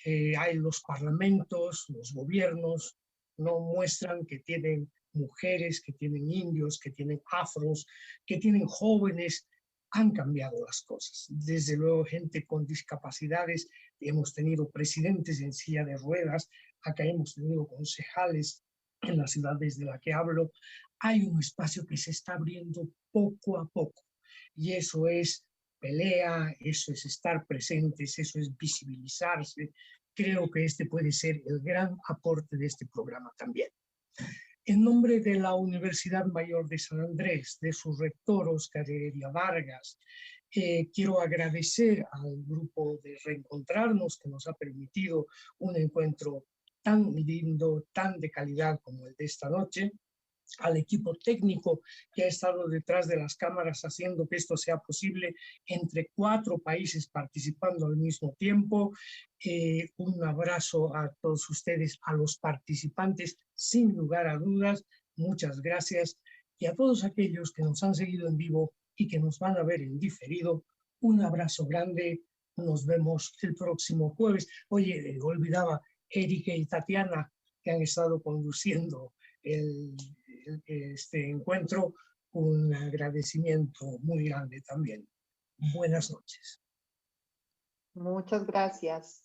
hay los parlamentos, los gobiernos, no muestran que tienen mujeres, que tienen indios, que tienen afros, que tienen jóvenes. Han cambiado las cosas. Desde luego, gente con discapacidades, hemos tenido presidentes en silla de ruedas, acá hemos tenido concejales en las ciudades de la que hablo. Hay un espacio que se está abriendo poco a poco y eso es pelea, eso es estar presentes, eso es visibilizarse. Creo que este puede ser el gran aporte de este programa también. En nombre de la Universidad Mayor de San Andrés, de su rector, Óscar Heredia Vargas, quiero agradecer al grupo de Reencontrarnos que nos ha permitido un encuentro tan lindo, tan de calidad como el de esta noche, al equipo técnico que ha estado detrás de las cámaras haciendo que esto sea posible entre 4 países participando al mismo tiempo. Un abrazo a todos ustedes, a los participantes, sin lugar a dudas, muchas gracias. Y a todos aquellos que nos han seguido en vivo y que nos van a ver en diferido, un abrazo grande. Nos vemos el próximo jueves. Oye, olvidaba Erika y Tatiana, que han estado conduciendo este encuentro, un agradecimiento muy grande también. Buenas noches. Muchas gracias.